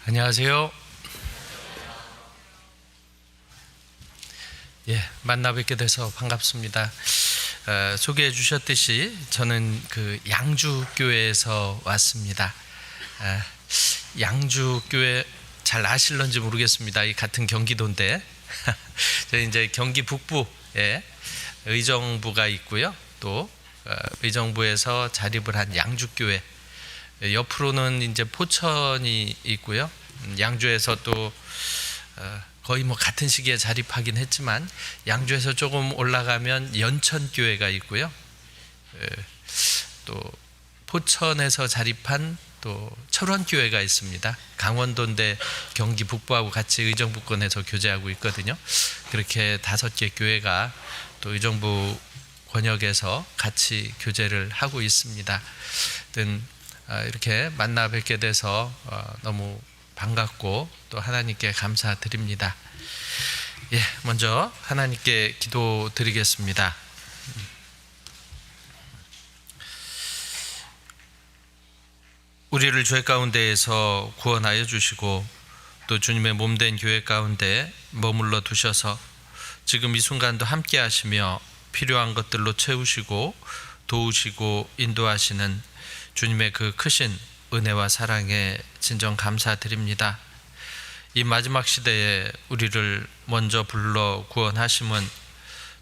안녕하세요. 만나 뵙게 돼서 반갑습니다. 소개해 주셨듯이 저는 그 양주교회에서 왔습니다. 양주교회 잘 아실런지 모르겠습니다. 이 같은 경기도인데 저희 이제 경기 북부에 의정부가 있고요. 또 의정부에서 자립을 한 양주교회, 옆으로는 이제 포천이 있고요. 양주에서 또 거의 뭐 같은 시기에 자립하긴 했지만 양주에서 조금 올라가면 연천교회가 있고요. 또 포천에서 자립한 또 철원교회가 있습니다. 강원도인데 경기 북부하고 같이 의정부권에서 교제하고 있거든요. 그렇게 5개 교회가 또 의정부 권역에서 같이 교제를 하고 있습니다. 이렇게 만나 뵙게 돼서 너무 반갑고 또 하나님께 감사드립니다. 먼저 하나님께 기도드리겠습니다. 우리를 죄 가운데에서 구원하여 주시고 또 주님의 몸된 교회 가운데 머물러 두셔서 지금 이 순간도 함께 하시며 필요한 것들로 채우시고 도우시고 인도하시는 주님의 그 크신 은혜와 사랑에 진정 감사드립니다. 이 마지막 시대에 우리를 먼저 불러 구원하심은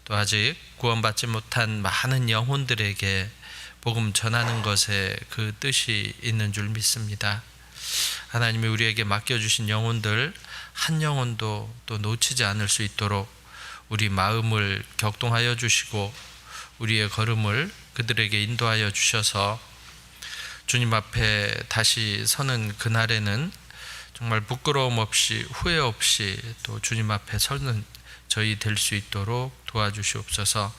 또 아직 구원받지 못한 많은 영혼들에게 복음 전하는 것에 그 뜻이 있는 줄 믿습니다. 하나님이 우리에게 맡겨주신 영혼들 한 영혼도 또 놓치지 않을 수 있도록 우리 마음을 격동하여 주시고 우리의 걸음을 그들에게 인도하여 주셔서 주님 앞에 다시 서는 그날에는 정말 부끄러움 없이 후회 없이 또 주님 앞에 서는 저희 될 수 있도록 도와주시옵소서.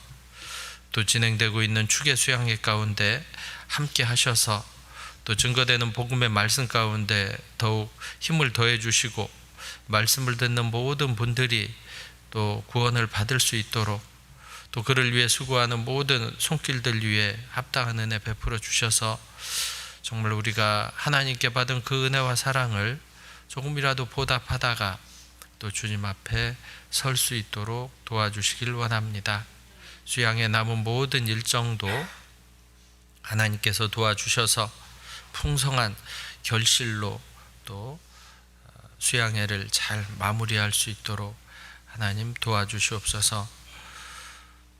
또 진행되고 있는 축의 수양회 가운데 함께 하셔서 또 증거되는 복음의 말씀 가운데 더욱 힘을 더해 주시고 말씀을 듣는 모든 분들이 또 구원을 받을 수 있도록 또 그를 위해 수고하는 모든 손길들 위해 합당한 은혜 베풀어 주셔서 정말 우리가 하나님께 받은 그 은혜와 사랑을 조금이라도 보답하다가 또 주님 앞에 설 수 있도록 도와주시길 원합니다. 수양에 남은 모든 일정도 하나님께서 도와주셔서 풍성한 결실로 또 수양회를 잘 마무리할 수 있도록 하나님 도와주시옵소서.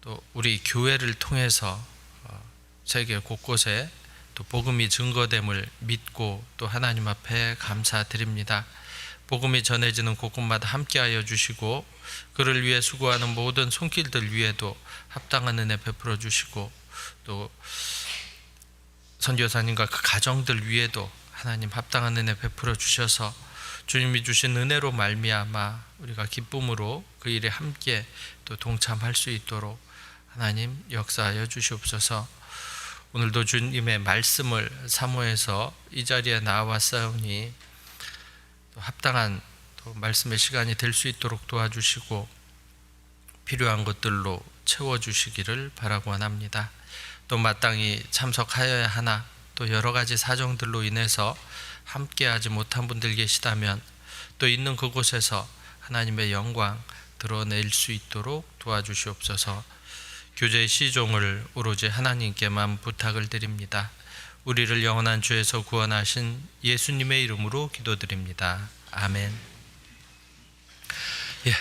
또 우리 교회를 통해서 세계 곳곳에 또 복음이 증거됨을 믿고 또 하나님 앞에 감사드립니다. 복음이 전해지는 곳곳마다 함께하여 주시고 그를 위해 수고하는 모든 손길들 위에도 합당한 은혜 베풀어 주시고 또 선교사님과 그 가정들 위에도 하나님 합당한 은혜 베풀어 주셔서 주님이 주신 은혜로 말미암아 우리가 기쁨으로 그 일에 함께 또 동참할 수 있도록 하나님 역사하여 주시옵소서. 오늘도 주님의 말씀을 사모해서 이 자리에 나와싸우니 또 합당한 또 말씀의 시간이 될 수 있도록 도와주시고 필요한 것들로 채워주시기를 바라고 원합니다. 또 마땅히 참석하여야 하나 또 여러 가지 사정들로 인해서 함께하지 못한 분들 계시다면 또 있는 그곳에서 하나님의 영광 드러낼 수 있도록 도와주시옵소서. 교제의 시종을 오로지 하나님께만 부탁을 드립니다. 우리를 영원한 죄에서 구원하신 예수님의 이름으로 기도드립니다. 아멘.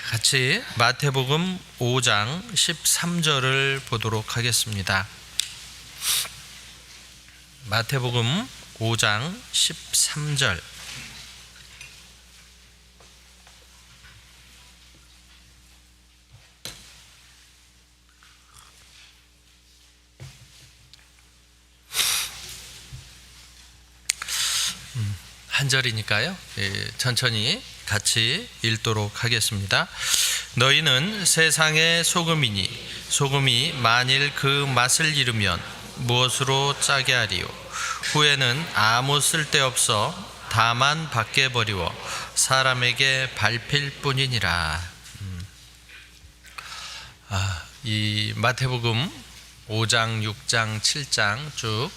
같이 마태복음 5장 13절을 보도록 하겠습니다. 마태복음 5장 13절. 한 절이니까요. 천천히 같이 읽도록 하겠습니다. 너희는 세상의 소금이니 소금이 만일 그 맛을 잃으면 무엇으로 짜게 하리요? 후에는 아무 쓸데없어 다만 밖에 버리워 사람에게 밟힐 뿐이니라. 이 마태복음 5장, 6장, 7장 쭉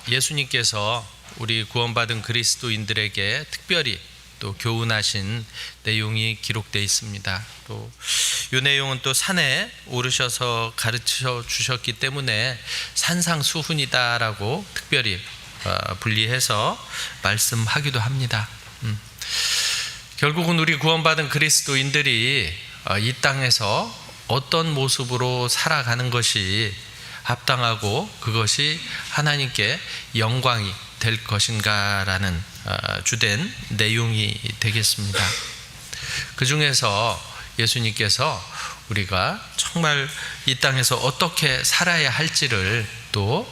예수님께서 우리 구원받은 그리스도인들에게 특별히 또 교훈하신 내용이 기록되어 있습니다. 또 이 내용은 또 산에 오르셔서 가르쳐 주셨기 때문에 산상수훈이다라고 특별히 분리해서 말씀하기도 합니다. 결국은 우리 구원받은 그리스도인들이 이 땅에서 어떤 모습으로 살아가는 것이 합당하고 그것이 하나님께 영광이 될 것인가라는 주된 내용이 되겠습니다. 그 중에서 예수님께서 우리가 정말 이 땅에서 어떻게 살아야 할지를 또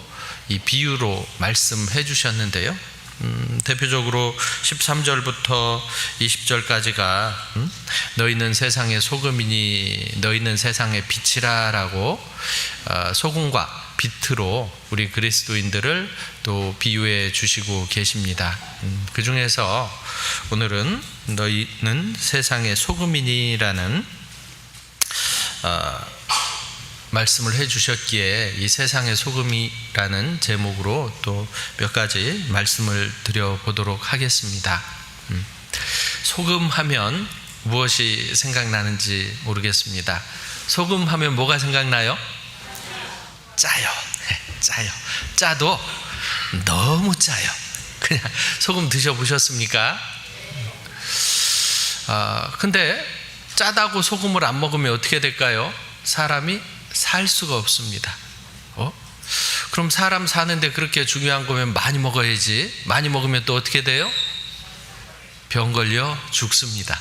이 비유로 말씀해 주셨는데요. 대표적으로 13절부터 20절까지가 너희는 세상의 소금이니 너희는 세상의 빛이라라고 소금과 빛으로 우리 그리스도인들을 또 비유해 주시고 계십니다. 그 중에서 오늘은 너희는 세상의 소금이니라는 말씀을 해주셨기에 이 세상의 소금이라는 제목으로 또 몇 가지 말씀을 드려보도록 하겠습니다. 소금 하면 무엇이 생각나는지 모르겠습니다. 소금 하면 뭐가 생각나요? 짜요. 짜요. 짜도 너무 짜요. 그냥 소금 드셔보셨습니까? 근데 짜다고 소금을 안 먹으면 어떻게 될까요? 사람이 살 수가 없습니다. 그럼 사람 사는데 그렇게 중요한 거면 많이 먹어야지. 많이 먹으면 또 어떻게 돼요? 병 걸려 죽습니다.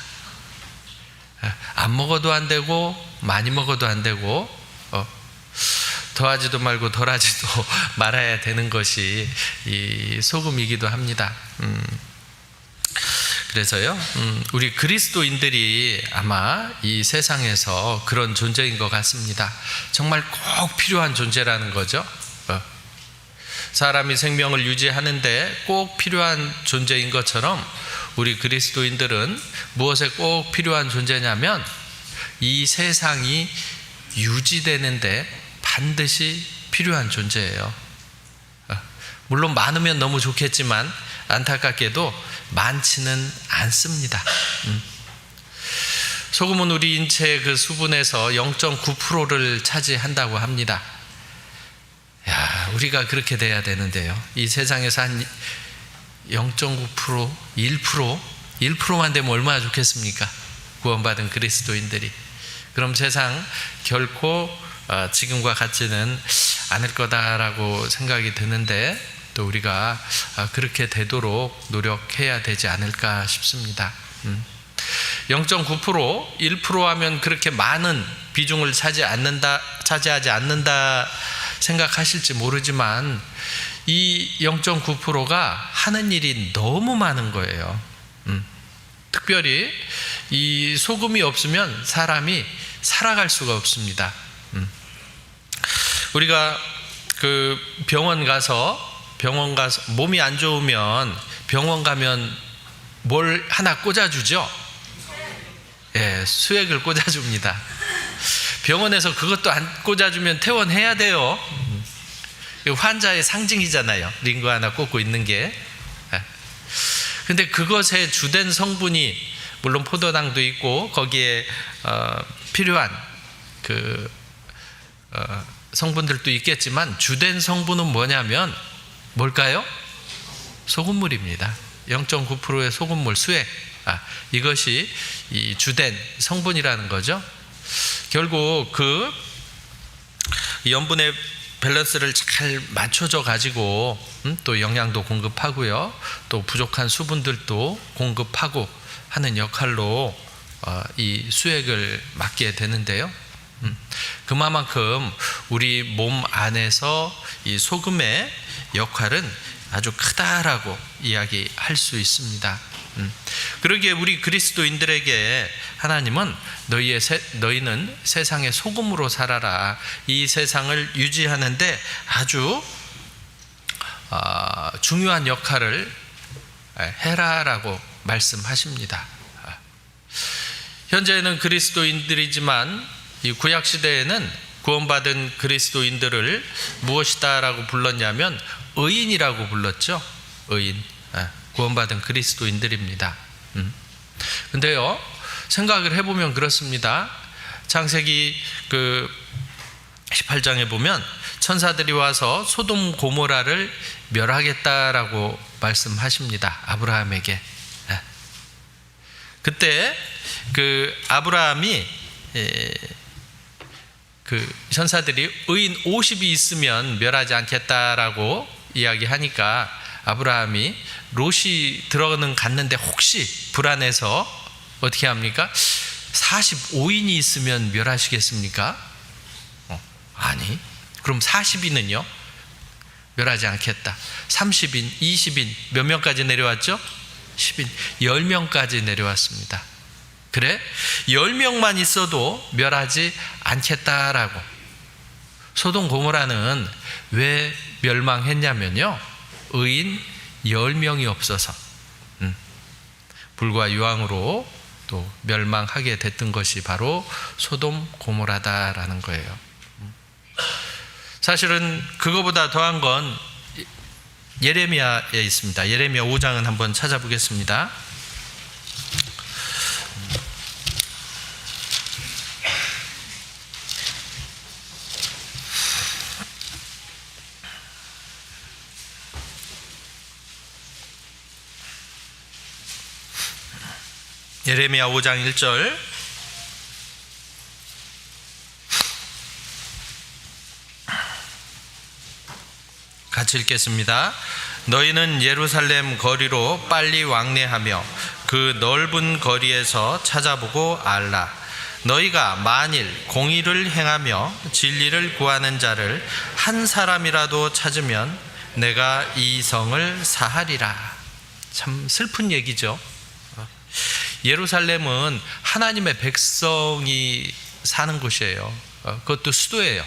안 먹어도 안 되고 많이 먹어도 안 되고 더하지도 말고 덜하지도 말아야 되는 것이 이 소금이기도 합니다. 그래서요, 우리 그리스도인들이 아마 이 세상에서 그런 존재인 것 같습니다. 정말 꼭 필요한 존재라는 거죠. 사람이 생명을 유지하는데 꼭 필요한 존재인 것처럼 우리 그리스도인들은 무엇에 꼭 필요한 존재냐면 이 세상이 유지되는데 반드시 필요한 존재예요. 물론 많으면 너무 좋겠지만 안타깝게도 많지는 않습니다. 소금은 우리 인체의 그 수분에서 0.9%를 차지한다고 합니다. 우리가 그렇게 돼야 되는데요. 이 세상에서 한 0.9%, 1%만 되면 얼마나 좋겠습니까? 구원받은 그리스도인들이. 그럼 세상 결코 지금과 같지는 않을 거다라고 생각이 드는데 또 우리가 그렇게 되도록 노력해야 되지 않을까 싶습니다. 0.9%, 1% 하면 그렇게 많은 비중을 차지하지 않는다 생각하실지 모르지만 이 0.9%가 하는 일이 너무 많은 거예요. 특별히 이 소금이 없으면 사람이 살아갈 수가 없습니다. 우리가 그 병원 가서 몸이 안 좋으면 병원 가면 뭘 하나 꽂아주죠? 수액을 꽂아줍니다. 병원에서 그것도 안 꽂아주면 퇴원해야 돼요. 환자의 상징이잖아요. 링거 하나 꽂고 있는 게. 근데 그것의 주된 성분이 물론 포도당도 있고 거기에 필요한 그 성분들도 있겠지만 주된 성분은 뭐냐면 뭘까요? 소금물입니다. 0.9%의 소금물 수액. 이것이 이 주된 성분이라는 거죠. 결국 그 염분의 밸런스를 잘 맞춰줘 가지고 또 영양도 공급하고요. 또 부족한 수분들도 공급하고 하는 역할로 이 수액을 맡게 되는데요. 그만큼 우리 몸 안에서 이 소금의 역할은 아주 크다라고 이야기할 수 있습니다. 그러기에 우리 그리스도인들에게 하나님은 너희는 세상의 소금으로 살아라. 이 세상을 유지하는데 아주 중요한 역할을 해라라고 말씀하십니다. 현재는 그리스도인들이지만 이 구약 시대에는 구원받은 그리스도인들을 무엇이다라고 불렀냐면 의인이라고 불렀죠. 의인. 구원받은 그리스도인들입니다. 근데요, 생각을 해보면 그렇습니다. 창세기 18장에 보면 천사들이 와서 소돔 고모라를 멸하겠다라고 말씀하십니다. 아브라함에게. 그때 아브라함이 천사들이 의인 50이 있으면 멸하지 않겠다라고 이야기하니까 아브라함이 롯이 들어는 갔는데 혹시 불안해서 어떻게 합니까? 45인이 있으면 멸하시겠습니까? 아니, 그럼 40인은요? 멸하지 않겠다. 30인, 20인 몇 명까지 내려왔죠? 10인, 10명까지 내려왔습니다. 그래? 10명만 있어도 멸하지 않겠다라고. 소돔 고모라는 왜 멸망했냐면요, 의인 10명이 없어서 불과 유황으로 또 멸망하게 됐던 것이 바로 소돔 고모라다라는 거예요. 사실은 그거보다 더한 건 예레미야에 있습니다. 예레미야 5장은 한번 찾아보겠습니다. 예레미야 5장 1절. 같이 읽겠습니다. 너희는 예루살렘 거리로 빨리 왕래하며 그 넓은 거리에서 찾아보고 알라. 너희가 만일 공의를 행하며 진리를 구하는 자를 한 사람이라도 찾으면 내가 이 성을 사하리라. 참 슬픈 얘기죠. 예루살렘은 하나님의 백성이 사는 곳이에요. 그것도 수도예요.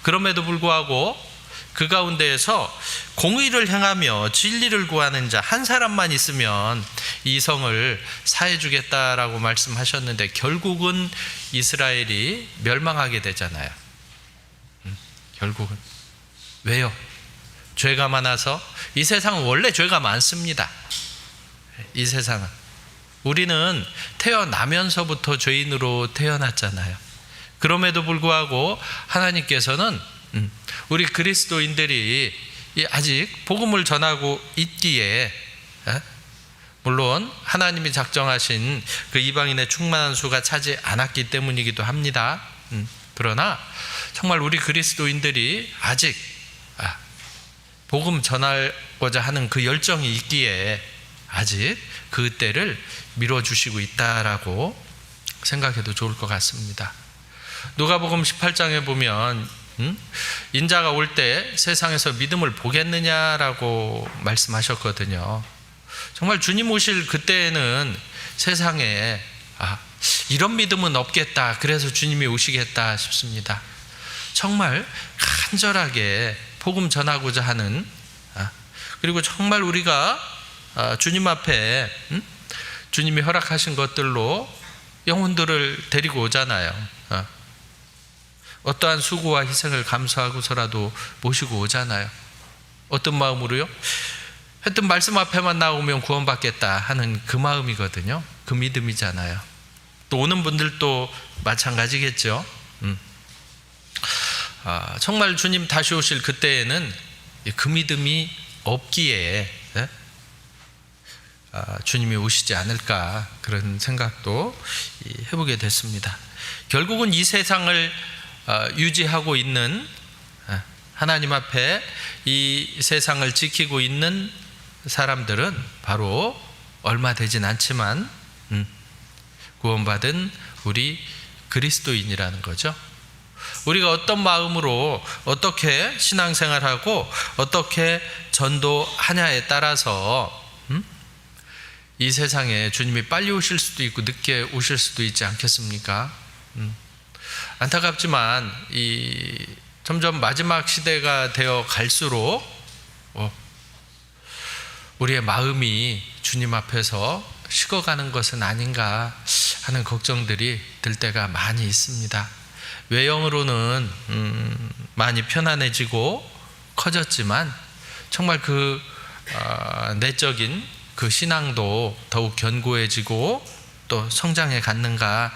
그럼에도 불구하고 그 가운데에서 공의를 행하며 진리를 구하는 자 한 사람만 있으면 이 성을 사해 주겠다라고 말씀하셨는데 결국은 이스라엘이 멸망하게 되잖아요. 결국은. 왜요? 죄가 많아서. 이 세상은 원래 죄가 많습니다. 이 세상은. 우리는 태어나면서부터 죄인으로 태어났잖아요. 그럼에도 불구하고 하나님께서는 우리 그리스도인들이 아직 복음을 전하고 있기에, 물론 하나님이 작정하신 그 이방인의 충만한 수가 차지 않았기 때문이기도 합니다. 그러나 정말 우리 그리스도인들이 아직 복음 전하고자 하는 그 열정이 있기에 아직 그 때를 미뤄주시고 있다라고 생각해도 좋을 것 같습니다. 누가복음 18장에 보면 인자가 올 때 세상에서 믿음을 보겠느냐라고 말씀하셨거든요. 정말 주님 오실 그때에는 세상에 이런 믿음은 없겠다, 그래서 주님이 오시겠다 싶습니다. 정말 간절하게 복음 전하고자 하는, 그리고 정말 우리가 주님 앞에 주님이 허락하신 것들로 영혼들을 데리고 오잖아요. 어떠한 수고와 희생을 감수하고서라도 모시고 오잖아요. 어떤 마음으로요? 하여튼 말씀 앞에만 나오면 구원받겠다 하는 그 마음이거든요. 그 믿음이잖아요. 또 오는 분들도 마찬가지겠죠. 정말 주님 다시 오실 그때에는 그 믿음이 없기에 주님이 오시지 않을까, 그런 생각도 해보게 됐습니다. 결국은 이 세상을 유지하고 있는, 하나님 앞에 이 세상을 지키고 있는 사람들은 바로 얼마 되진 않지만 구원받은 우리 그리스도인이라는 거죠. 우리가 어떤 마음으로 어떻게 신앙생활하고 어떻게 전도하냐에 따라서 이 세상에 주님이 빨리 오실 수도 있고 늦게 오실 수도 있지 않겠습니까? 안타깝지만 점점 마지막 시대가 되어 갈수록 우리의 마음이 주님 앞에서 식어가는 것은 아닌가 하는 걱정들이 들 때가 많이 있습니다. 외형으로는 많이 편안해지고 커졌지만 정말 그 내적인 그 신앙도 더욱 견고해지고 또 성장해 갔는가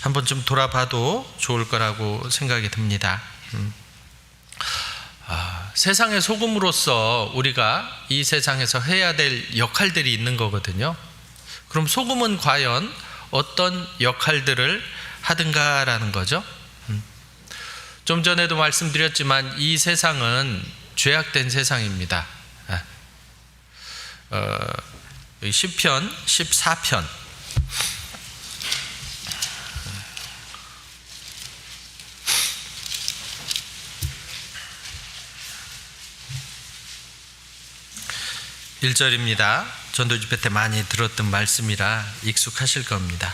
한번 좀 돌아봐도 좋을 거라고 생각이 듭니다. 세상의 소금으로서 우리가 이 세상에서 해야 될 역할들이 있는 거거든요. 그럼 소금은 과연 어떤 역할들을 하든가라는 거죠. 좀 전에도 말씀드렸지만 이 세상은 죄악된 세상입니다. 시편 14편 (1절입니다) 전도 집회 때 많이 들었던 말씀이라 익숙하실 겁니다.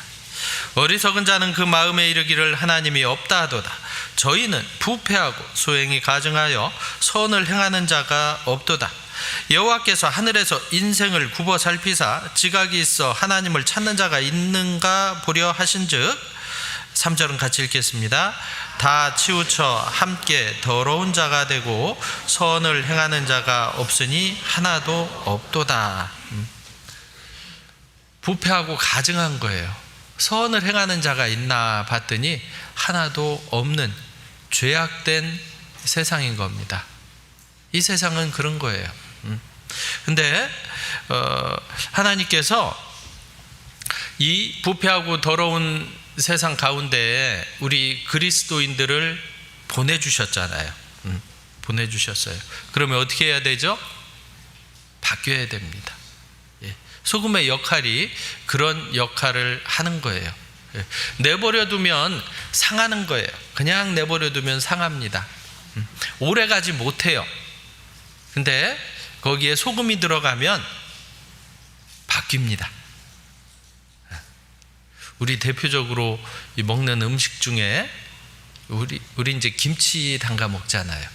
어리석은 자는 그 마음에 이르기를 하나님이 없다 하도다. 저희는 부패하고 소행이 가증하여 선을 행하는 자가 없도다. 여호와께서 하늘에서 인생을 굽어 살피사 지각이 있어 하나님을 찾는 자가 있는가 보려 하신즉 3절은 같이 읽겠습니다. 다 치우쳐 함께 더러운 자가 되고 선을 행하는 자가 없으니 하나도 없도다. 부패하고 가증한 거예요. 선을 행하는 자가 있나 봤더니 하나도 없는 죄악된 세상인 겁니다. 이 세상은 그런 거예요. 근데 하나님께서 이 부패하고 더러운 세상 가운데 우리 그리스도인들을 보내주셨잖아요. 보내주셨어요. 그러면 어떻게 해야 되죠? 바뀌어야 됩니다. 소금의 역할이 그런 역할을 하는 거예요. 내버려두면 상하는 거예요. 그냥 내버려두면 상합니다. 오래가지 못해요. 근데 거기에 소금이 들어가면 바뀝니다. 우리 대표적으로 먹는 음식 중에 우리 이제 김치 담가 먹잖아요.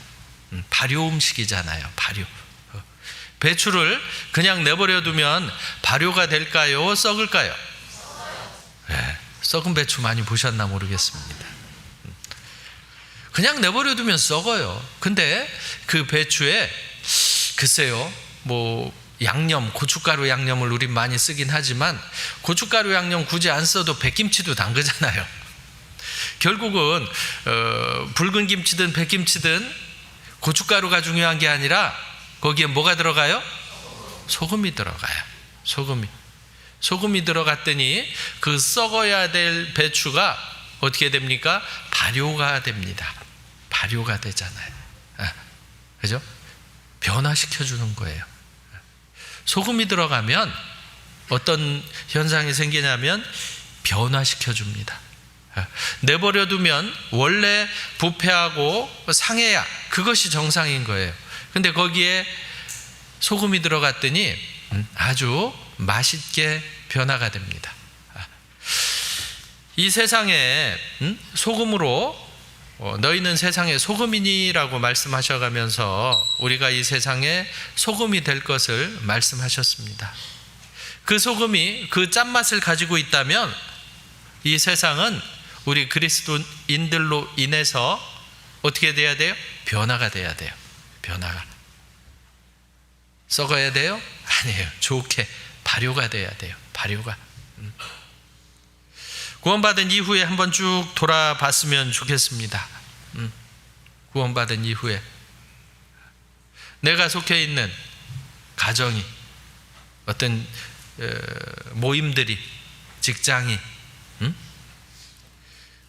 발효 음식이잖아요. 발효. 배추를 그냥 내버려두면 발효가 될까요? 썩을까요? 네, 썩은 배추 많이 보셨나 모르겠습니다. 그냥 내버려두면 썩어요. 근데 그 배추에 글쎄요, 양념, 고춧가루 양념을 우린 많이 쓰긴 하지만 고춧가루 양념 굳이 안 써도 백김치도 담그잖아요. 결국은 붉은 김치든 백김치든 고춧가루가 중요한 게 아니라 거기에 뭐가 들어가요? 소금이 들어가요. 소금이 들어갔더니 그 썩어야 될 배추가 어떻게 됩니까? 발효가 됩니다. 발효가 되잖아요. 그죠? 변화시켜 주는 거예요. 소금이 들어가면 어떤 현상이 생기냐면 변화시켜 줍니다. 내버려두면 원래 부패하고 상해야 그것이 정상인 거예요. 근데 거기에 소금이 들어갔더니 아주 맛있게 변화가 됩니다. 이 세상에 소금으로 너희는 세상의 소금이니라고 말씀하셔가면서 우리가 이 세상에 소금이 될 것을 말씀하셨습니다. 그 소금이 그 짠맛을 가지고 있다면 이 세상은 우리 그리스도인들로 인해서 어떻게 돼야 돼요? 변화가 돼야 돼요. 변화가. 썩어야 돼요? 아니에요. 좋게 발효가 돼야 돼요. 발효가. 구원받은 이후에 한번 쭉 돌아봤으면 좋겠습니다. 구원받은 이후에 내가 속해 있는 가정이, 어떤 모임들이, 직장이,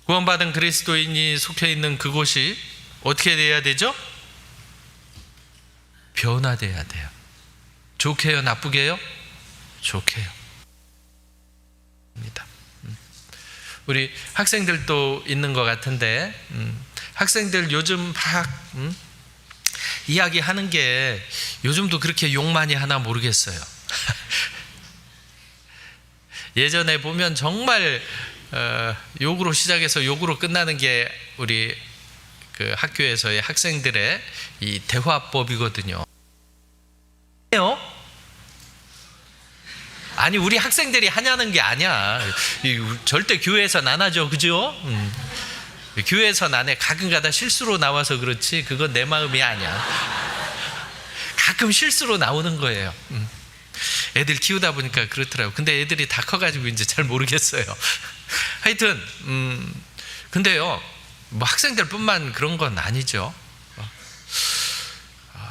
구원받은 그리스도인이 속해 있는 그곳이 어떻게 돼야 되죠? 변화돼야 돼요. 좋게요, 나쁘게요? 좋게요. 우리 학생들도 있는 것 같은데 학생들 요즘 막 이야기하는 게 요즘도 그렇게 욕 많이 하나 모르겠어요. 예전에 보면 정말 욕으로 시작해서 욕으로 끝나는 게 우리 그 학교에서의 학생들의 이 대화법이거든요. 아니, 우리 학생들이 하냐는 게 아니야. 절대 교회에서 안 하죠, 그죠? 교회에서 나네 가끔가다 실수로 나와서 그렇지 그건 내 마음이 아니야. 가끔 실수로 나오는 거예요. 애들 키우다 보니까 그렇더라고요. 근데 애들이 다 커가지고 이제 잘 모르겠어요. 하여튼 근데요, 뭐 학생들뿐만 그런 건 아니죠.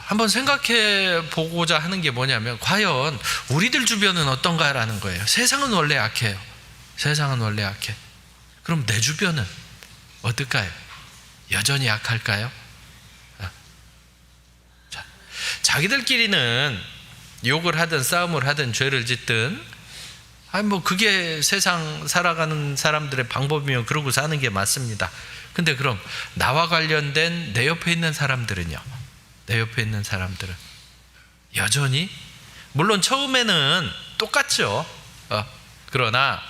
한번 생각해 보고자 하는 게 뭐냐면, 과연 우리들 주변은 어떤가라는 거예요. 세상은 원래 약해요. 세상은 원래 약해. 그럼 내 주변은 어떨까요? 여전히 약할까요? 자, 자기들끼리는 욕을 하든 싸움을 하든 죄를 짓든, 뭐 그게 세상 살아가는 사람들의 방법이면 그러고 사는 게 맞습니다. 근데 그럼 나와 관련된 내 옆에 있는 사람들은요? 내 옆에 있는 사람들은 여전히, 물론 처음에는 똑같죠. 그러나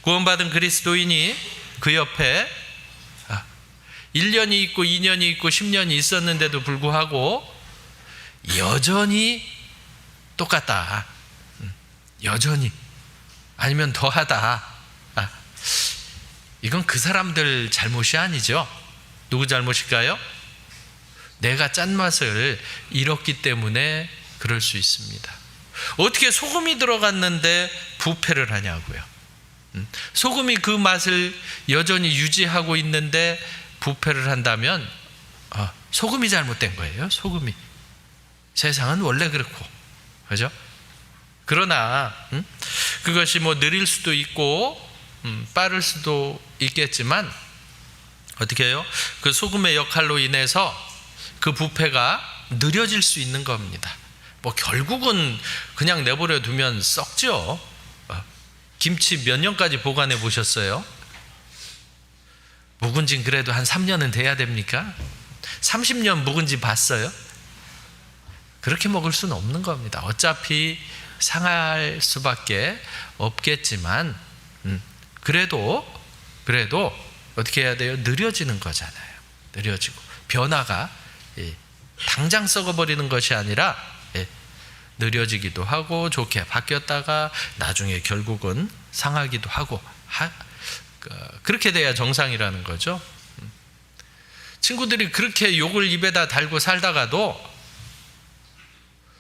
구원받은 그리스도인이 그 옆에 1년이 있고 2년이 있고 10년이 있었는데도 불구하고 여전히 똑같다, 여전히, 아니면 더하다, 이건 그 사람들 잘못이 아니죠. 누구 잘못일까요? 내가 짠맛을 잃었기 때문에 그럴 수 있습니다. 어떻게 소금이 들어갔는데 부패를 하냐고요. 소금이 그 맛을 여전히 유지하고 있는데 부패를 한다면 소금이 잘못된 거예요. 소금이. 세상은 원래 그렇고, 그죠? 그러나 그것이 뭐 느릴 수도 있고 빠를 수도 있겠지만, 어떻게 해요? 그 소금의 역할로 인해서 그 부패가 느려질 수 있는 겁니다. 뭐 결국은 그냥 내버려 두면 썩죠. 김치 몇 년까지 보관해 보셨어요? 묵은 지 그래도 한 3년은 돼야 됩니까? 30년 묵은 지 봤어요? 그렇게 먹을 수는 없는 겁니다. 어차피 상할 수밖에 없겠지만, 그래도 어떻게 해야 돼요? 느려지는 거잖아요. 느려지고 변화가 당장 썩어버리는 것이 아니라 느려지기도 하고 좋게 바뀌었다가 나중에 결국은 상하기도 하고, 그렇게 돼야 정상이라는 거죠. 친구들이 그렇게 욕을 입에다 달고 살다가도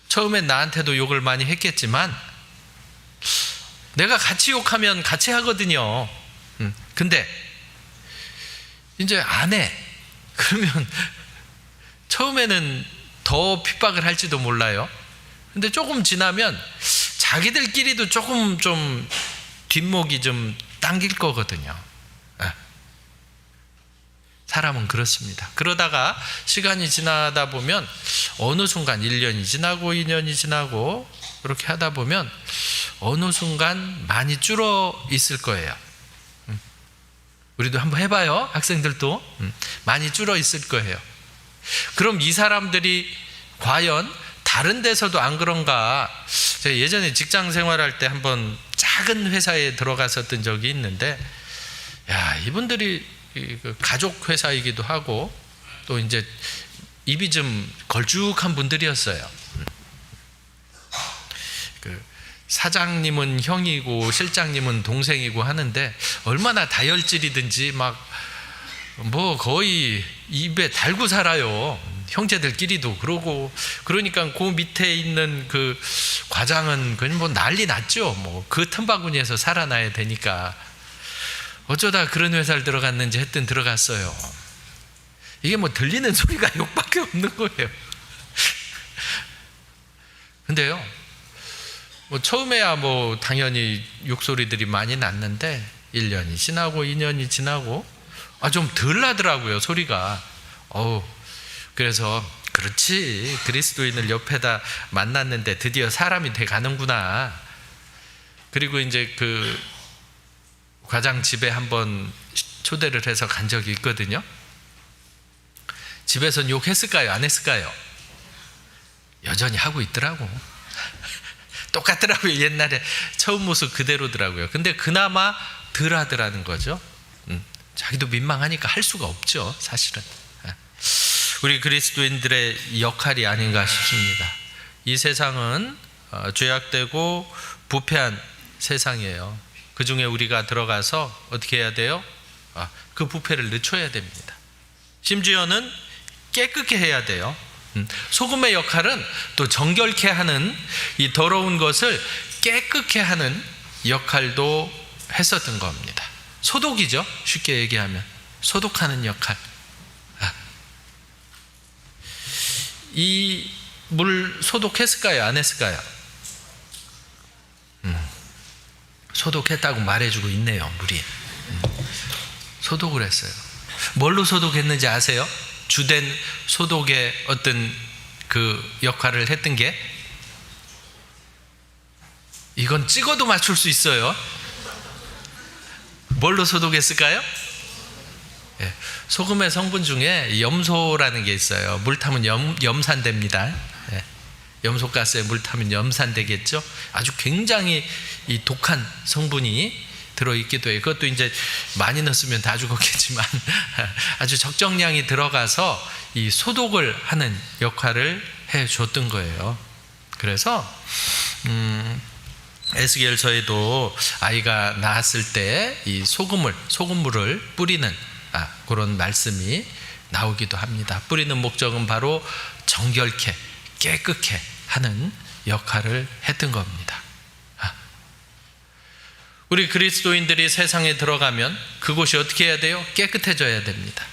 처음엔 나한테도 욕을 많이 했겠지만, 내가 같이 욕하면 같이 하거든요. 근데 이제 안 해. 그러면 처음에는 더 핍박을 할지도 몰라요. 근데 조금 지나면 자기들끼리도 조금 좀 뒷목이 좀 당길 거거든요. 사람은 그렇습니다. 그러다가 시간이 지나다 보면 어느 순간 1년이 지나고 2년이 지나고 그렇게 하다 보면 어느 순간 많이 줄어 있을 거예요. 우리도 한번 해봐요. 학생들도 많이 줄어 있을 거예요. 그럼 이 사람들이 과연 다른 데서도 안 그런가? 제가 예전에 직장 생활할 때 한번 작은 회사에 들어갔었던 적이 있는데, 야, 이분들이 가족 회사이기도 하고 또 이제 입이 좀 걸쭉한 분들이었어요. 그 사장님은 형이고 실장님은 동생이고 하는데 얼마나 다혈질이든지 막 뭐 거의 입에 달고 살아요. 형제들끼리도 그러고. 그러니까 그 밑에 있는 그 과장은 그냥 뭐 난리 났죠. 뭐 그 틈바구니에서 살아나야 되니까. 어쩌다 그런 회사를 들어갔는지 하여튼 들어갔어요. 이게 뭐 들리는 소리가 욕밖에 없는 거예요. 근데요, 뭐 처음에야 뭐 당연히 욕소리들이 많이 났는데 1년이 지나고 2년이 지나고 좀 덜 나더라고요, 소리가. 그래서 그렇지, 그리스도인을 옆에다 만났는데 드디어 사람이 돼 가는구나. 그리고 이제 그 과장 집에 한번 초대를 해서 간 적이 있거든요. 집에선 욕했을까요? 안 했을까요? 여전히 하고 있더라고. 똑같더라고요. 옛날에 처음 모습 그대로더라고요. 근데 그나마 덜 하더라는 거죠. 자기도 민망하니까 할 수가 없죠, 사실은. 우리 그리스도인들의 역할이 아닌가 싶습니다. 이 세상은 죄악되고 부패한 세상이에요. 그 중에 우리가 들어가서 어떻게 해야 돼요? 그 부패를 늦춰야 됩니다. 심지어는 깨끗게 해야 돼요. 소금의 역할은 또 정결케 하는, 이 더러운 것을 깨끗게 하는 역할도 했었던 겁니다. 소독이죠. 쉽게 얘기하면 소독하는 역할. 이 물 소독했을까요? 안 했을까요? 소독했다고 말해주고 있네요. 물이 소독을 했어요. 뭘로 소독했는지 아세요? 주된 소독의 어떤 그 역할을 했던 게, 이건 찍어도 맞출 수 있어요. 뭘로 소독했을까요? 예, 소금의 성분 중에 염소라는 게 있어요. 물 타면 염산됩니다. 예, 염소가스에 물 타면 염산되겠죠. 아주 굉장히 이 독한 성분이 들어있기도 해요. 그것도 이제 많이 넣었으면 다 죽었겠지만 아주 적정량이 들어가서 이 소독을 하는 역할을 해줬던 거예요. 그래서 에스겔서에도 아이가 낳았을 때 이 소금물을 뿌리는 그런 말씀이 나오기도 합니다. 뿌리는 목적은 바로 정결케, 깨끗게 하는 역할을 했던 겁니다. 우리 그리스도인들이 세상에 들어가면 그곳이 어떻게 해야 돼요? 깨끗해져야 됩니다.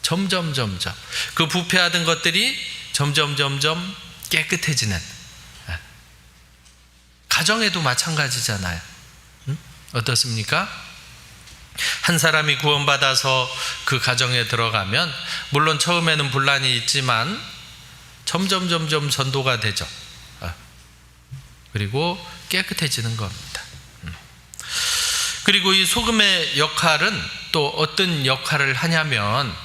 점점 그 부패하던 것들이 점점 깨끗해지는. 가정에도 마찬가지잖아요. 어떻습니까? 한 사람이 구원받아서 그 가정에 들어가면 물론 처음에는 분란이 있지만 점점 전도가 되죠. 그리고 깨끗해지는 겁니다. 그리고 이 소금의 역할은 또 어떤 역할을 하냐면,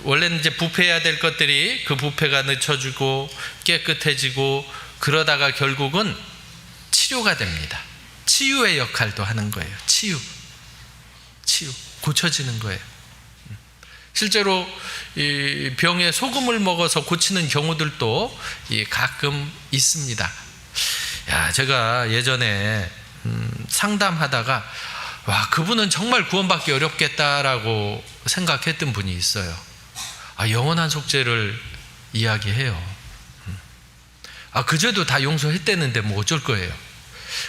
원래는 이제 부패해야 될 것들이 그 부패가 늦춰지고 깨끗해지고, 그러다가 결국은 치료가 됩니다. 치유의 역할도 하는 거예요. 치유 고쳐지는 거예요. 실제로 이 병에 소금을 먹어서 고치는 경우들도 가끔 있습니다. 제가 예전에 상담하다가 그분은 정말 구원받기 어렵겠다라고 생각했던 분이 있어요. 영원한 속죄를 이야기해요. 그 죄도 다 용서했대는데 뭐 어쩔 거예요.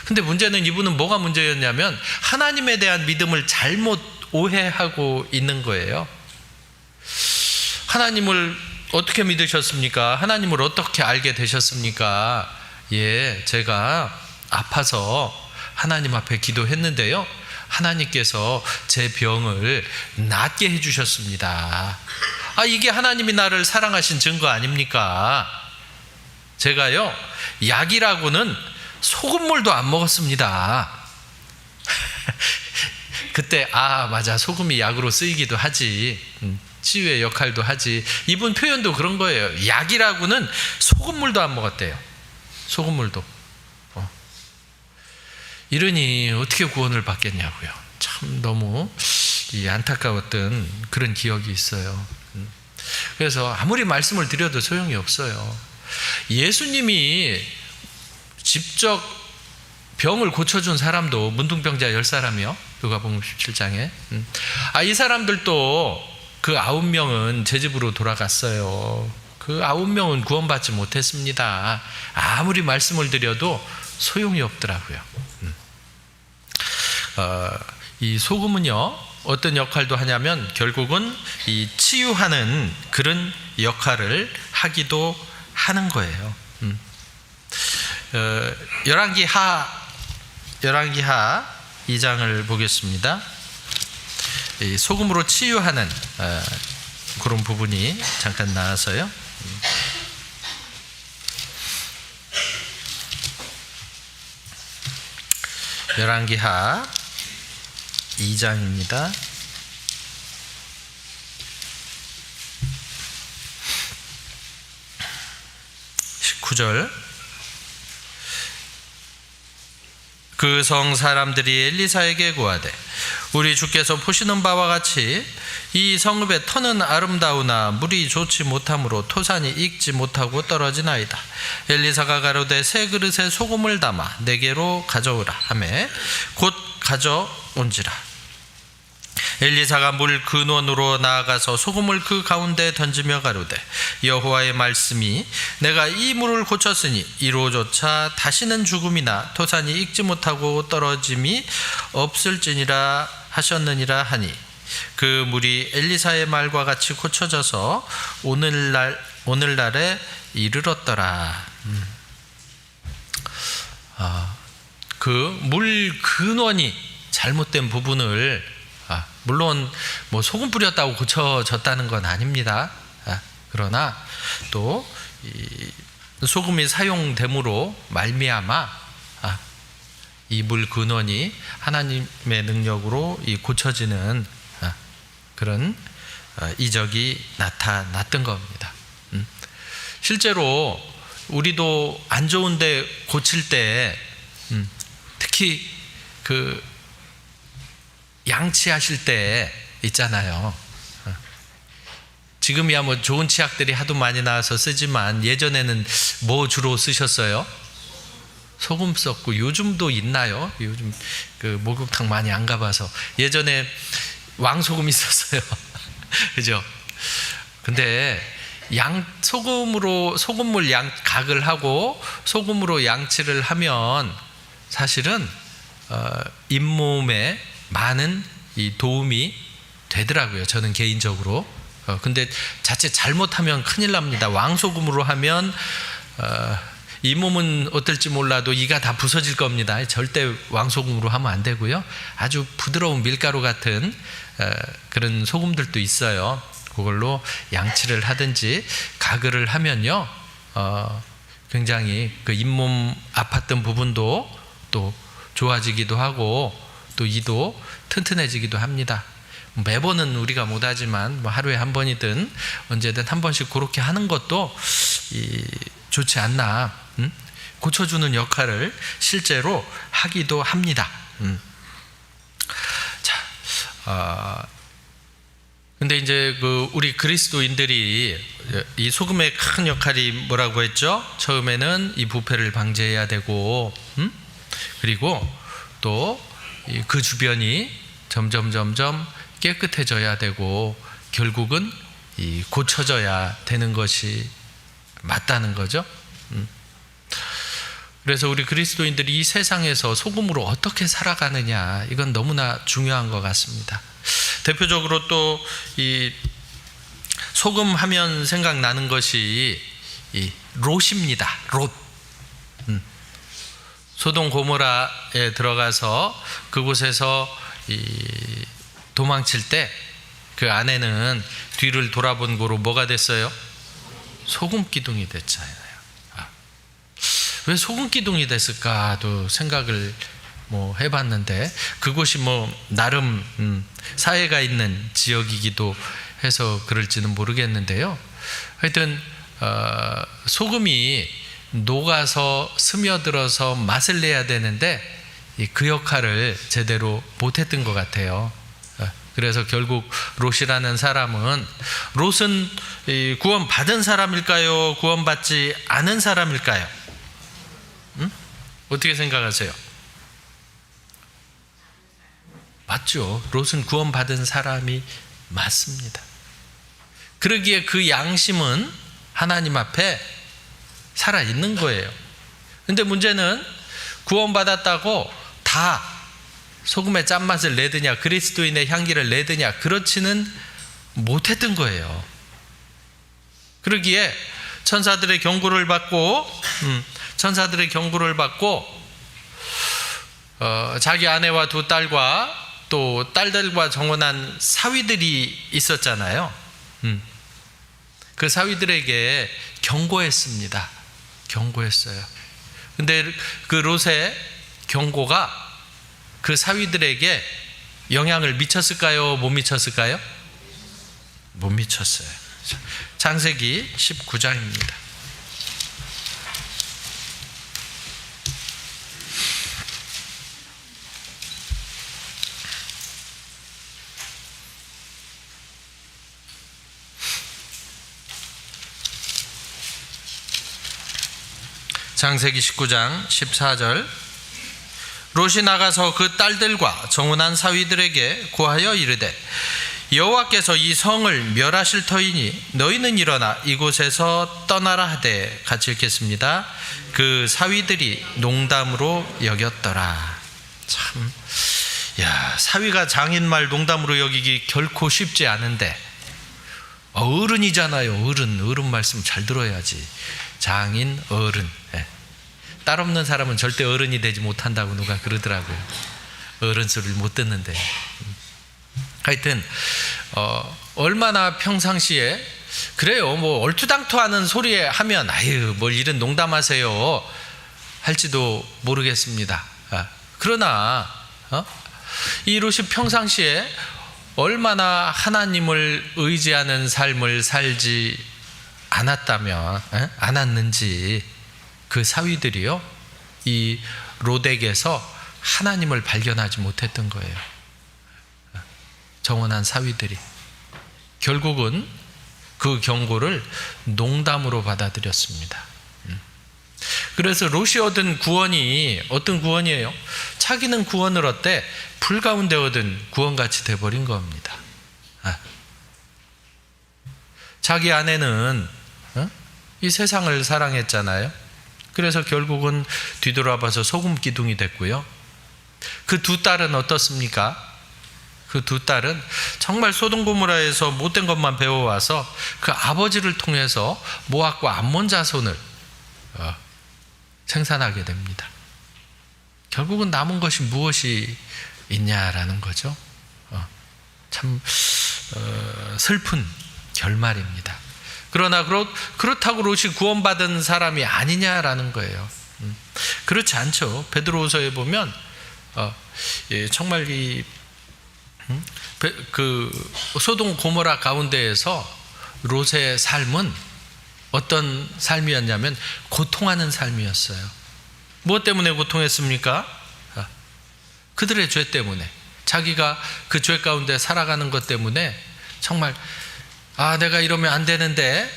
근데 문제는, 이분은 뭐가 문제였냐면 하나님에 대한 믿음을 잘못 오해하고 있는 거예요. 하나님을 어떻게 믿으셨습니까? 하나님을 어떻게 알게 되셨습니까? 제가 아파서 하나님 앞에 기도했는데요, 하나님께서 제 병을 낫게 해주셨습니다. 이게 하나님이 나를 사랑하신 증거 아닙니까? 제가요, 약이라고는 소금물도 안 먹었습니다. 그때 맞아, 소금이 약으로 쓰이기도 하지, 치유의 역할도 하지. 이분 표현도 그런 거예요. 약이라고는 소금물도 안 먹었대요. 소금물도. 이러니 어떻게 구원을 받겠냐고요. 참 너무 안타까웠던 그런 기억이 있어요. 그래서 아무리 말씀을 드려도 소용이 없어요. 예수님이 직접 병을 고쳐준 사람도 문둥병자 10사람이요. 누가복음 17장에. 이 사람들도 그 9명은 제 집으로 돌아갔어요. 그 9명은 구원받지 못했습니다. 아무리 말씀을 드려도 소용이 없더라고요. 이 소금은요, 어떤 역할도 하냐면 결국은 이 치유하는 그런 역할을 하기도 하는 거예요. 열왕기하 2장을 보겠습니다. 이 소금으로 치유하는 그런 부분이 잠깐 나와서요. 열왕기하 2장입니다. 19절. 그 성 사람들이 엘리사에게 구하되, 우리 주께서 보시는 바와 같이 이 성읍의 터는 아름다우나 물이 좋지 못하므로 토산이 익지 못하고 떨어지나이다. 엘리사가 가로되 새 그릇에 소금을 담아 내게로 가져오라 하매 곧 가져온지라. 엘리사가 물 근원으로 나아가서 소금을 그 가운데 던지며 가로되 여호와의 말씀이 내가 이 물을 고쳤으니 이로조차 다시는 죽음이나 토산이 익지 못하고 떨어짐이 없을지니라 하셨느니라 하니 그 물이 엘리사의 말과 같이 고쳐져서 오늘날에 이르렀더라. 그 물 근원이 잘못된 부분을 물론 뭐 소금 뿌렸다고 고쳐졌다는 건 아닙니다. 그러나 또 소금이 사용됨으로 말미암아 이 물 근원이 하나님의 능력으로 고쳐지는 그런 이적이 나타났던 겁니다. 실제로 우리도 안 좋은데 고칠 때 특히 그 양치하실 때 있잖아요. 지금이야 뭐 좋은 치약들이 하도 많이 나와서 쓰지만 예전에는 뭐 주로 쓰셨어요? 소금 썼고 요즘도 있나요? 요즘 그 목욕탕 많이 안 가봐서 예전에 왕소금 있었어요. 그죠? 근데 소금물 각을 하고 소금으로 양치를 하면 사실은 잇몸에 많은 이 도움이 되더라고요. 저는 개인적으로. 근데 자칫 잘못하면 큰일 납니다. 왕소금으로 하면 잇몸은 어떨지 몰라도 이가 다 부서질 겁니다. 절대 왕소금으로 하면 안 되고요. 아주 부드러운 밀가루 같은 그런 소금들도 있어요. 그걸로 양치를 하든지 가글을 하면요, 굉장히 그 잇몸 아팠던 부분도 또 좋아지기도 하고 또 이도 튼튼해지기도 합니다. 매번은 우리가 못하지만 뭐 하루에 한 번이든 언제든 한 번씩 그렇게 하는 것도 좋지 않나, 고쳐주는 역할을 실제로 하기도 합니다. 근데 이제 그 우리 그리스도인들이 이 소금의 큰 역할이 뭐라고 했죠? 처음에는 이 부패를 방지해야 되고, 그리고 또 그 주변이 점점 깨끗해져야 되고 결국은 고쳐져야 되는 것이 맞다는 거죠. 그래서 우리 그리스도인들이 이 세상에서 소금으로 어떻게 살아가느냐, 이건 너무나 중요한 것 같습니다. 대표적으로 또 이 소금 하면 생각나는 것이 이 롯입니다. 롯. 소돔 고모라에 들어가서 그곳에서 도망칠 때 그 아내는 뒤를 돌아본 고로 뭐가 됐어요? 소금 기둥이 됐잖아요. 왜 소금 기둥이 됐을까도 생각을 뭐 해봤는데 그곳이 뭐 나름 사회가 있는 지역이기도 해서 그럴지는 모르겠는데요. 하여튼 소금이 녹아서 스며들어서 맛을 내야 되는데 그 역할을 제대로 못했던 것 같아요. 그래서 결국 롯이라는 사람은, 롯은 구원받은 사람일까요? 구원받지 않은 사람일까요? 어떻게 생각하세요? 맞죠. 롯은 구원받은 사람이 맞습니다. 그러기에 그 양심은 하나님 앞에 살아있는 거예요. 근데 문제는 구원받았다고 다 소금의 짠맛을 내드냐, 그리스도인의 향기를 내드냐, 그렇지는 못했던 거예요. 그러기에 천사들의 경고를 받고 자기 아내와 두 딸과 또 딸들과 정혼한 사위들이 있었잖아요. 그 사위들에게 경고했습니다. 경고했어요. 근데 그 롯의 경고가 그 사위들에게 영향을 미쳤을까요? 못 미쳤을까요? 못 미쳤어요. 창세기 19장입니다. 창세기 19장 14절. 롯이 나가서 그 딸들과 정혼한 사위들에게 구하여 이르되 여호와께서 이 성을 멸하실 터이니 너희는 일어나 이곳에서 떠나라 하되 같이 읽겠습니다. 그 사위들이 농담으로 여겼더라. 참, 야, 사위가 장인 말 농담으로 여기기 결코 쉽지 않은데, 어른이잖아요. 어른 말씀 잘 들어야지. 장인, 어른. 딸 없는 사람은 절대 어른이 되지 못한다고 누가 그러더라고요. 어른 소리를 못 듣는데. 하여튼 얼마나 평상시에 그래요. 뭐 얼토당토하는 소리에 하면 아유 뭘 이런 농담하세요 할지도 모르겠습니다. 그러나 이 롯이 평상시에 얼마나 하나님을 의지하는 삶을 살지 않았는지 그 사위들이요 이 롯에게서 하나님을 발견하지 못했던 거예요. 정혼한 사위들이 결국은 그 경고를 농담으로 받아들였습니다. 그래서 롯이 얻은 구원이 어떤 구원이에요? 자기는 구원을 얻되 불 가운데 얻은 구원같이 돼버린 겁니다. 자기 아내는 이 세상을 사랑했잖아요. 그래서 결국은 뒤돌아봐서 소금 기둥이 됐고요. 그 두 딸은 어떻습니까? 그 두 딸은 정말 소돔 고모라에서 못된 것만 배워와서 그 아버지를 통해서 모압과 암몬 자손을 생산하게 됩니다. 결국은 남은 것이 무엇이 있냐라는 거죠. 참 슬픈 결말입니다. 그러나 그렇다고 롯이 구원받은 사람이 아니냐라는 거예요. 그렇지 않죠. 베드로후서에 보면 정말 그 소돔 고모라 가운데에서 롯의 삶은 어떤 삶이었냐면 고통하는 삶이었어요. 무엇 때문에 고통했습니까? 그들의 죄 때문에, 자기가 그 죄 가운데 살아가는 것 때문에 정말 내가 이러면 안 되는데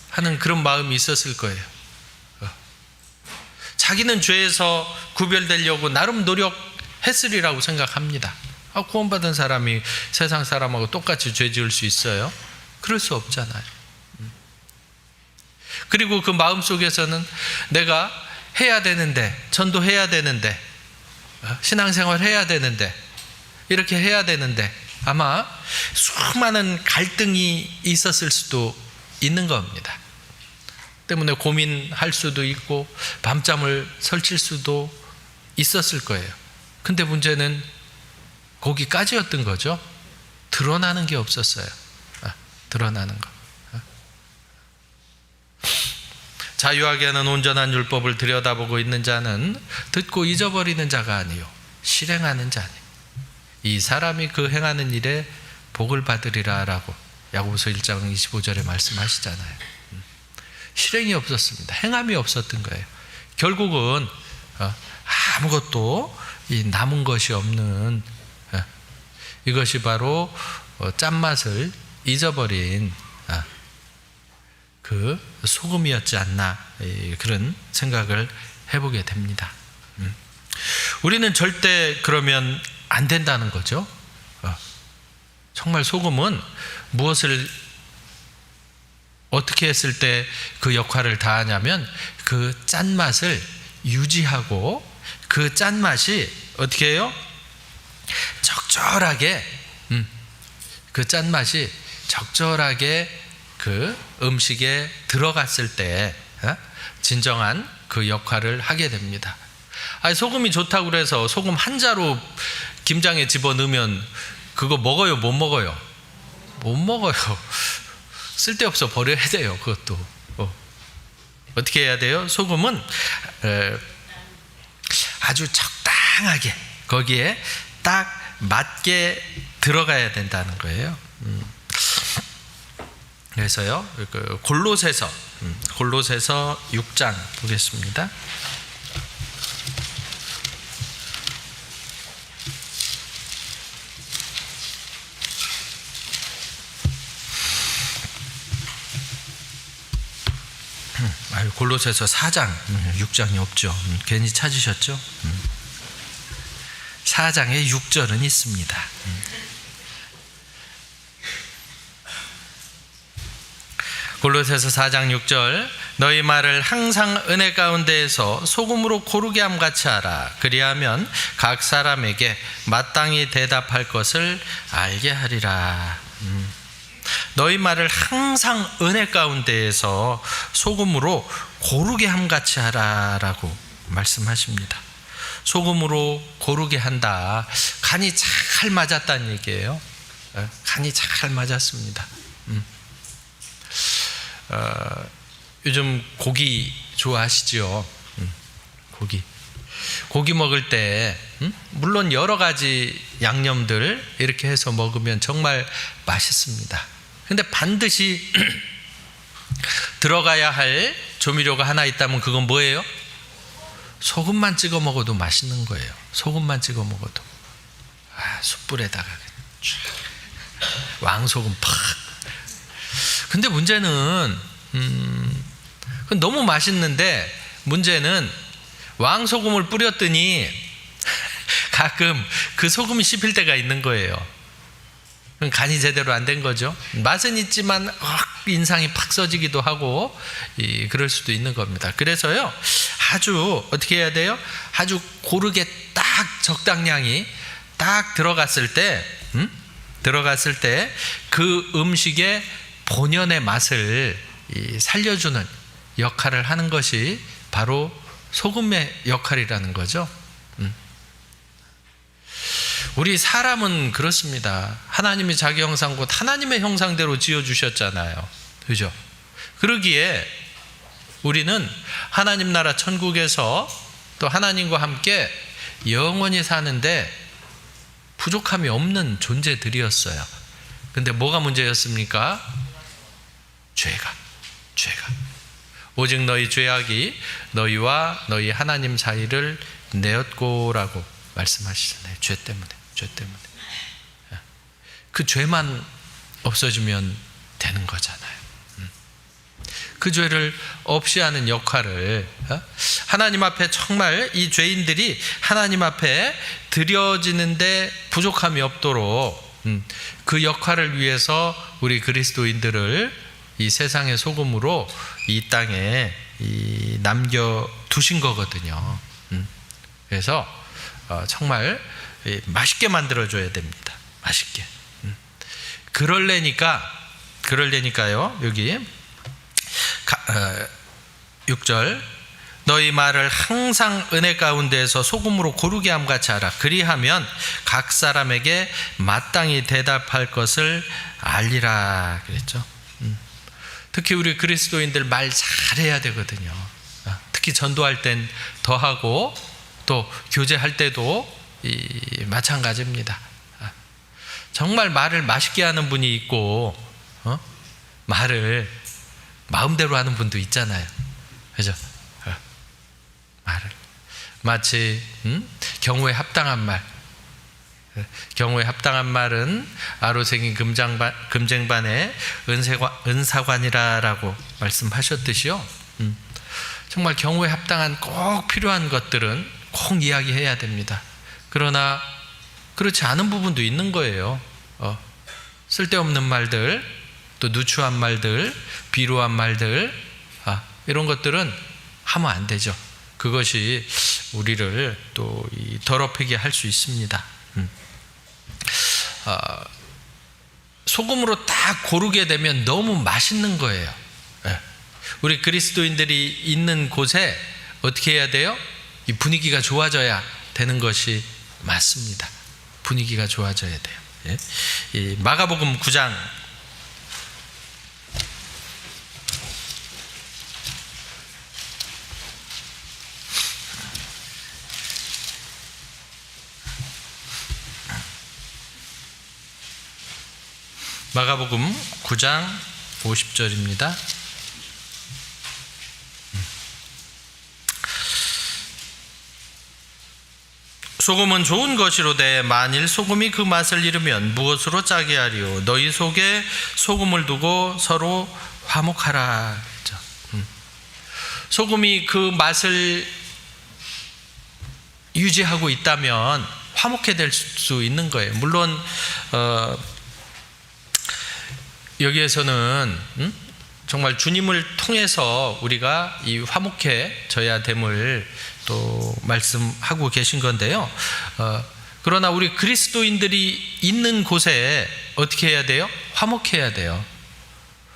하는 그런 마음이 있었을 거예요. 자기는 죄에서 구별되려고 나름 노력했으리라고 생각합니다. 구원받은 사람이 세상 사람하고 똑같이 죄 지을 수 있어요? 그럴 수 없잖아요. 그리고 그 마음속에서는 내가 해야 되는데, 전도해야 되는데, 신앙생활 해야 되는데, 이렇게 해야 되는데 아마 수많은 갈등이 있었을 수도 있는 겁니다. 때문에 고민할 수도 있고 밤잠을 설칠 수도 있었을 거예요. 근데 문제는 거기까지였던 거죠. 드러나는 게 없었어요. 드러나는 거. 자유하게 하는 온전한 율법을 들여다보고 있는 자는 듣고 잊어버리는 자가 아니요 실행하는 자니 이 사람이 그 행하는 일에 복을 받으리라 라고 야고보서 1장 25절에 말씀하시잖아요. 실행이 없었습니다. 행함이 없었던 거예요. 결국은 아무것도 남은 것이 없는 이것이 바로 짠맛을 잊어버린 그 소금이었지 않나 그런 생각을 해보게 됩니다. 우리는 절대 그러면 안 된다는 거죠. 정말 소금은 무엇을 어떻게 했을 때 그 역할을 다하냐면 그 짠맛을 유지하고 그 짠맛이 어떻게 해요? 적절하게 그 짠맛이 적절하게 그 음식에 들어갔을 때 진정한 그 역할을 하게 됩니다. 소금이 좋다고 그래서 소금 한 자루 김장에 집어넣으면 그거 먹어요? 못 먹어요? 못 먹어요. 쓸데없어 버려야 돼요. 그것도 어떻게 해야 돼요? 소금은 아주 적당하게 거기에 딱 맞게 들어가야 된다는 거예요. 그래서요 골로새서 6장 보겠습니다. 골로새서 4장 6장이 없죠. 괜히 찾으셨죠? 4장의 6절은 있습니다. 골로새서 4장 6절 너희 말을 항상 은혜 가운데에서 소금으로 고르게 함같이 하라. 그리하면 각 사람에게 마땅히 대답할 것을 알게 하리라. 너희 말을 항상 은혜 가운데에서 소금으로 고르게 함같이 하라라고 말씀하십니다. 소금으로 고르게 한다. 간이 잘 맞았다는 얘기예요. 간이 잘 맞았습니다. 요즘 고기 좋아하시죠? 고기 먹을 때 물론 여러 가지 양념들 이렇게 해서 먹으면 정말 맛있습니다. 근데 반드시 들어가야 할 조미료가 하나 있다면 그건 뭐예요? 소금만 찍어 먹어도 맛있는 거예요. 소금만 찍어 먹어도. 숯불에다가 왕소금 팍. 근데 문제는 너무 맛있는데 문제는 왕소금을 뿌렸더니 가끔 그 소금이 씹힐 때가 있는 거예요. 간이 제대로 안 된 거죠. 맛은 있지만 인상이 팍 써지기도 하고 그럴 수도 있는 겁니다. 그래서요 아주 어떻게 해야 돼요? 아주 고르게 딱 적당량이 딱 들어갔을 때 그 음식의 본연의 맛을 살려주는 역할을 하는 것이 바로 소금의 역할이라는 거죠. 우리 사람은 그렇습니다. 하나님이 자기 형상 곧 하나님의 형상대로 지어주셨잖아요. 그죠? 그러기에 우리는 하나님 나라 천국에서 또 하나님과 함께 영원히 사는데 부족함이 없는 존재들이었어요. 근데 뭐가 문제였습니까? 죄가. 오직 너희 죄악이 너희와 너희 하나님 사이를 내었고라고 말씀하시잖아요. 죄 때문에. 그 죄만 없어지면 되는 거잖아요. 그 죄를 없이 하는 역할을 하나님 앞에 정말 이 죄인들이 하나님 앞에 드려지는데 부족함이 없도록 그 역할을 위해서 우리 그리스도인들을 이 세상의 소금으로 이 땅에 남겨두신 거거든요. 그래서 정말 맛있게 만들어줘야 됩니다. 맛있게. 그럴래니까요. 여기 6절 너희 말을 항상 은혜 가운데에서 소금으로 고르게 함같이 하라. 그리하면 각 사람에게 마땅히 대답할 것을 알리라 그랬죠. 특히 우리 그리스도인들 말 잘해야 되거든요. 특히 전도할 땐 더하고 또 교제할 때도 마찬가지입니다. 정말 말을 맛있게 하는 분이 있고 말을 마음대로 하는 분도 있잖아요. 그죠? 말을 마치 경우에 합당한 말. 경우에 합당한 말은 아로생인 금쟁반의 은사관이라고 말씀하셨듯이요. 정말 경우에 합당한 꼭 필요한 것들은 꼭 이야기해야 됩니다. 그러나 그렇지 않은 부분도 있는 거예요. 쓸데없는 말들, 또 누추한 말들, 비루한 말들, 이런 것들은 하면 안 되죠. 그것이 우리를 또 더럽히게 할 수 있습니다. 소금으로 딱 고르게 되면 너무 맛있는 거예요. 우리 그리스도인들이 있는 곳에 어떻게 해야 돼요? 이 분위기가 좋아져야 되는 것이 맞습니다. 분위기가 좋아져야 돼요. 이 마가복음 9장 마가복음 9장 50절입니다. 소금은 좋은 것이로되 만일 소금이 그 맛을 잃으면 무엇으로 짜게 하리요? 너희 속에 소금을 두고 서로 화목하라. 소금이 그 맛을 유지하고 있다면 화목해 될 수 있는 거예요. 물론 여기에서는 정말 주님을 통해서 우리가 이 화목해져야 됨을 또 말씀하고 계신 건데요. 그러나 우리 그리스도인들이 있는 곳에 어떻게 해야 돼요? 화목해야 돼요.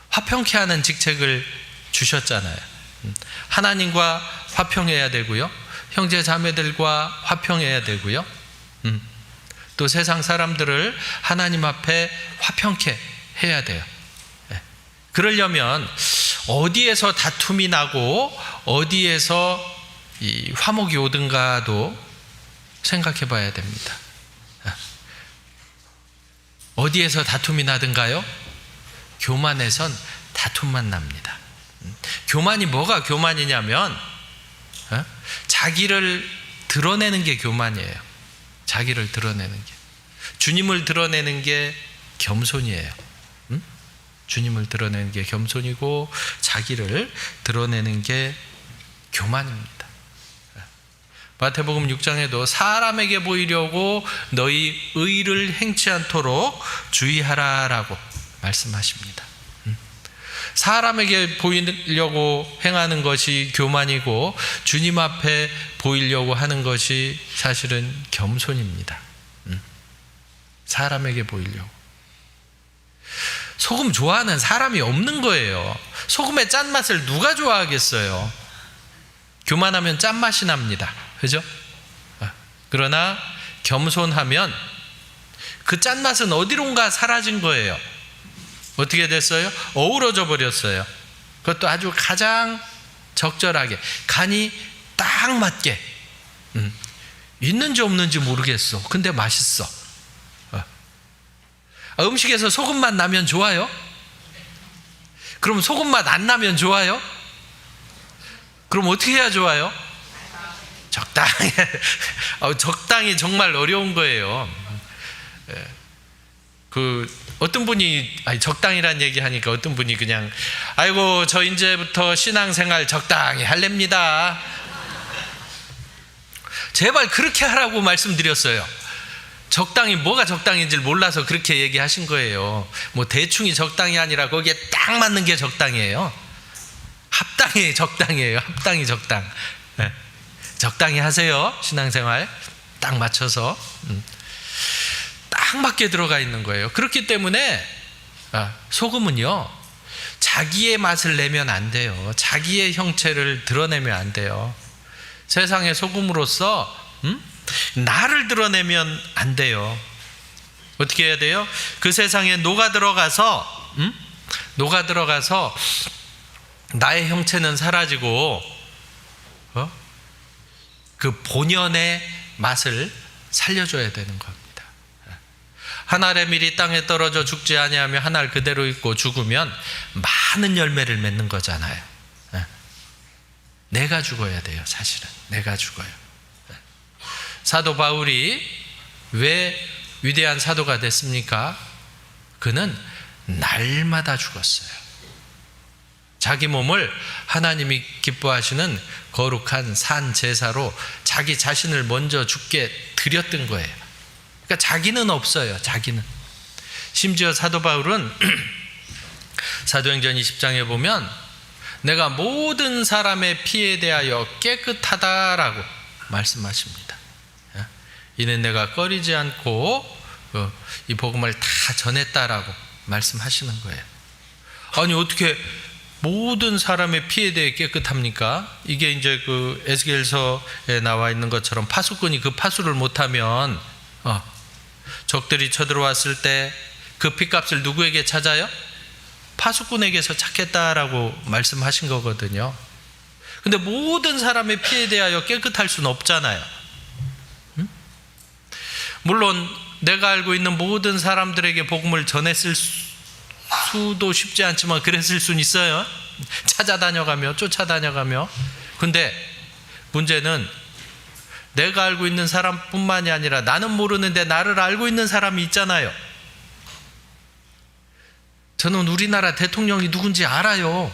화평케 하는 직책을 주셨잖아요. 하나님과 화평해야 되고요. 형제 자매들과 화평해야 되고요. 또 세상 사람들을 하나님 앞에 화평케 해야 돼요. 그러려면 어디에서 다툼이 나고 어디에서 이 화목이 오든가도 생각해 봐야 됩니다. 어디에서 다툼이 나든가요? 교만에선 다툼만 납니다. 교만이 뭐가 교만이냐면 자기를 드러내는 게 교만이에요. 자기를 드러내는 게. 주님을 드러내는 게 겸손이에요. 주님을 드러내는 게 겸손이고 자기를 드러내는 게 교만입니다. 마태복음 6장에도 사람에게 보이려고 너희 의를 행치 않도록 주의하라라고 말씀하십니다. 사람에게 보이려고 행하는 것이 교만이고 주님 앞에 보이려고 하는 것이 사실은 겸손입니다. 사람에게 보이려고. 소금 좋아하는 사람이 없는 거예요. 소금의 짠맛을 누가 좋아하겠어요? 교만하면 짠맛이 납니다. 그죠? 그러나 겸손하면 그 짠맛은 어디론가 사라진 거예요. 어떻게 됐어요? 어우러져 버렸어요. 그것도 아주 가장 적절하게 간이 딱 맞게. 있는지 없는지 모르겠어. 근데 맛있어. 음식에서 소금맛 나면 좋아요? 그럼 소금맛 안 나면 좋아요? 그럼 어떻게 해야 좋아요? 적당히. 적당히 정말 어려운 거예요. 어떤 분이 적당이란 얘기 하니까 어떤 분이 그냥 아이고 저 이제부터 신앙생활 적당히 할랍니다. 제발 그렇게 하라고 말씀드렸어요. 적당히 뭐가 적당인지를 몰라서 그렇게 얘기하신 거예요. 뭐 대충이 적당이 아니라 거기에 딱 맞는 게 적당이에요. 합당이 적당이에요. 합당이 적당. 네. 적당히 하세요. 신앙생활 딱 맞춰서 딱 맞게 들어가 있는 거예요. 그렇기 때문에 소금은요 자기의 맛을 내면 안 돼요. 자기의 형체를 드러내면 안 돼요. 세상의 소금으로서 나를 드러내면 안 돼요. 어떻게 해야 돼요? 그 세상에 녹아 들어가서 나의 형체는 사라지고 그 본연의 맛을 살려줘야 되는 겁니다. 한 알의 밀이 땅에 떨어져 죽지 아니하며 한 알 그대로 있고 죽으면 많은 열매를 맺는 거잖아요. 내가 죽어야 돼요. 사실은 내가 죽어요. 사도 바울이 왜 위대한 사도가 됐습니까? 그는 날마다 죽었어요. 자기 몸을 하나님이 기뻐하시는 거룩한 산 제사로 자기 자신을 먼저 죽게 드렸던 거예요. 그러니까 자기는 없어요. 자기는. 심지어 사도 바울은 사도행전 20장에 보면 내가 모든 사람의 피에 대하여 깨끗하다라고 말씀하십니다. 이는 내가 꺼리지 않고 이 복음을 다 전했다라고 말씀하시는 거예요. 아니 어떻게 모든 사람의 피에 대해 깨끗합니까? 이게 이제 그 에스겔서에 나와 있는 것처럼 파수꾼이 그 파수를 못하면 적들이 쳐들어왔을 때 그 피값을 누구에게 찾아요? 파수꾼에게서 찾겠다라고 말씀하신 거거든요. 근데 모든 사람의 피에 대하여 깨끗할 수는 없잖아요. 물론 내가 알고 있는 모든 사람들에게 복음을 전했을 수도 쉽지 않지만 그랬을 수는 있어요. 찾아다녀가며 쫓아다녀가며. 근데 문제는 내가 알고 있는 사람뿐만이 아니라 나는 모르는데 나를 알고 있는 사람이 있잖아요. 저는 우리나라 대통령이 누군지 알아요.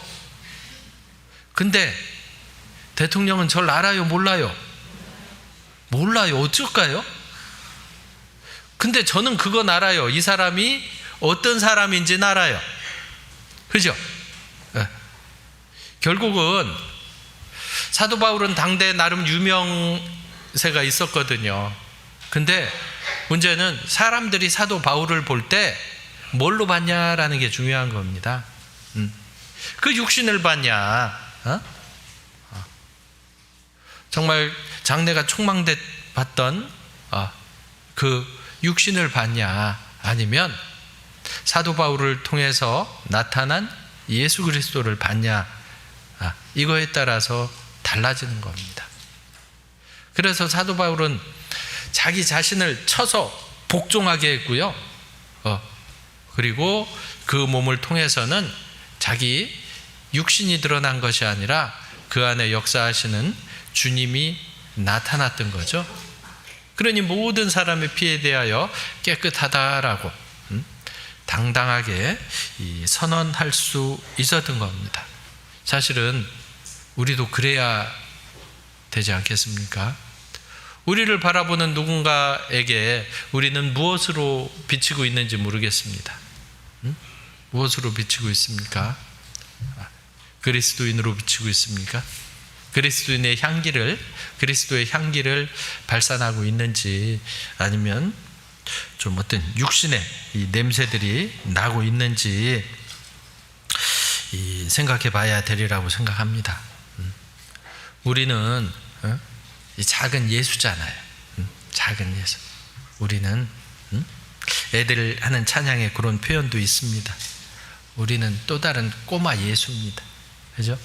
근데 대통령은 절 알아요? 몰라요? 몰라요. 어쩔까요? 근데 저는 그건 알아요. 이 사람이 어떤 사람인지는 알아요. 그죠? 네. 결국은 사도 바울은 당대 나름 유명세가 있었거든요. 근데 문제는 사람들이 사도 바울을 볼 때 뭘로 봤냐라는 게 중요한 겁니다. 그 육신을 봤냐? 정말 장래가 촉망돼 봤던 그 육신을 봤냐? 아니면 사도 바울을 통해서 나타난 예수 그리스도를 봤냐? 이거에 따라서 달라지는 겁니다. 그래서 사도 바울은 자기 자신을 쳐서 복종하게 했고요. 그리고 그 몸을 통해서는 자기 육신이 드러난 것이 아니라 그 안에 역사하시는 주님이 나타났던 거죠. 그러니 모든 사람의 피에 대하여 깨끗하다라고 당당하게 선언할 수 있었던 겁니다. 사실은 우리도 그래야 되지 않겠습니까? 우리를 바라보는 누군가에게 우리는 무엇으로 비치고 있는지 모르겠습니다. 무엇으로 비치고 있습니까? 그리스도인으로 비치고 있습니까? 그리스도의 향기를 발산하고 있는지, 아니면 좀 어떤 육신의 이 냄새들이 나고 있는지 생각해 봐야 되리라고 생각합니다. 우리는 이 작은 예수잖아요. 작은 예수. 우리는 애들 하는 찬양에 그런 표현도 있습니다. 우리는 또 다른 꼬마 예수입니다. 그죠?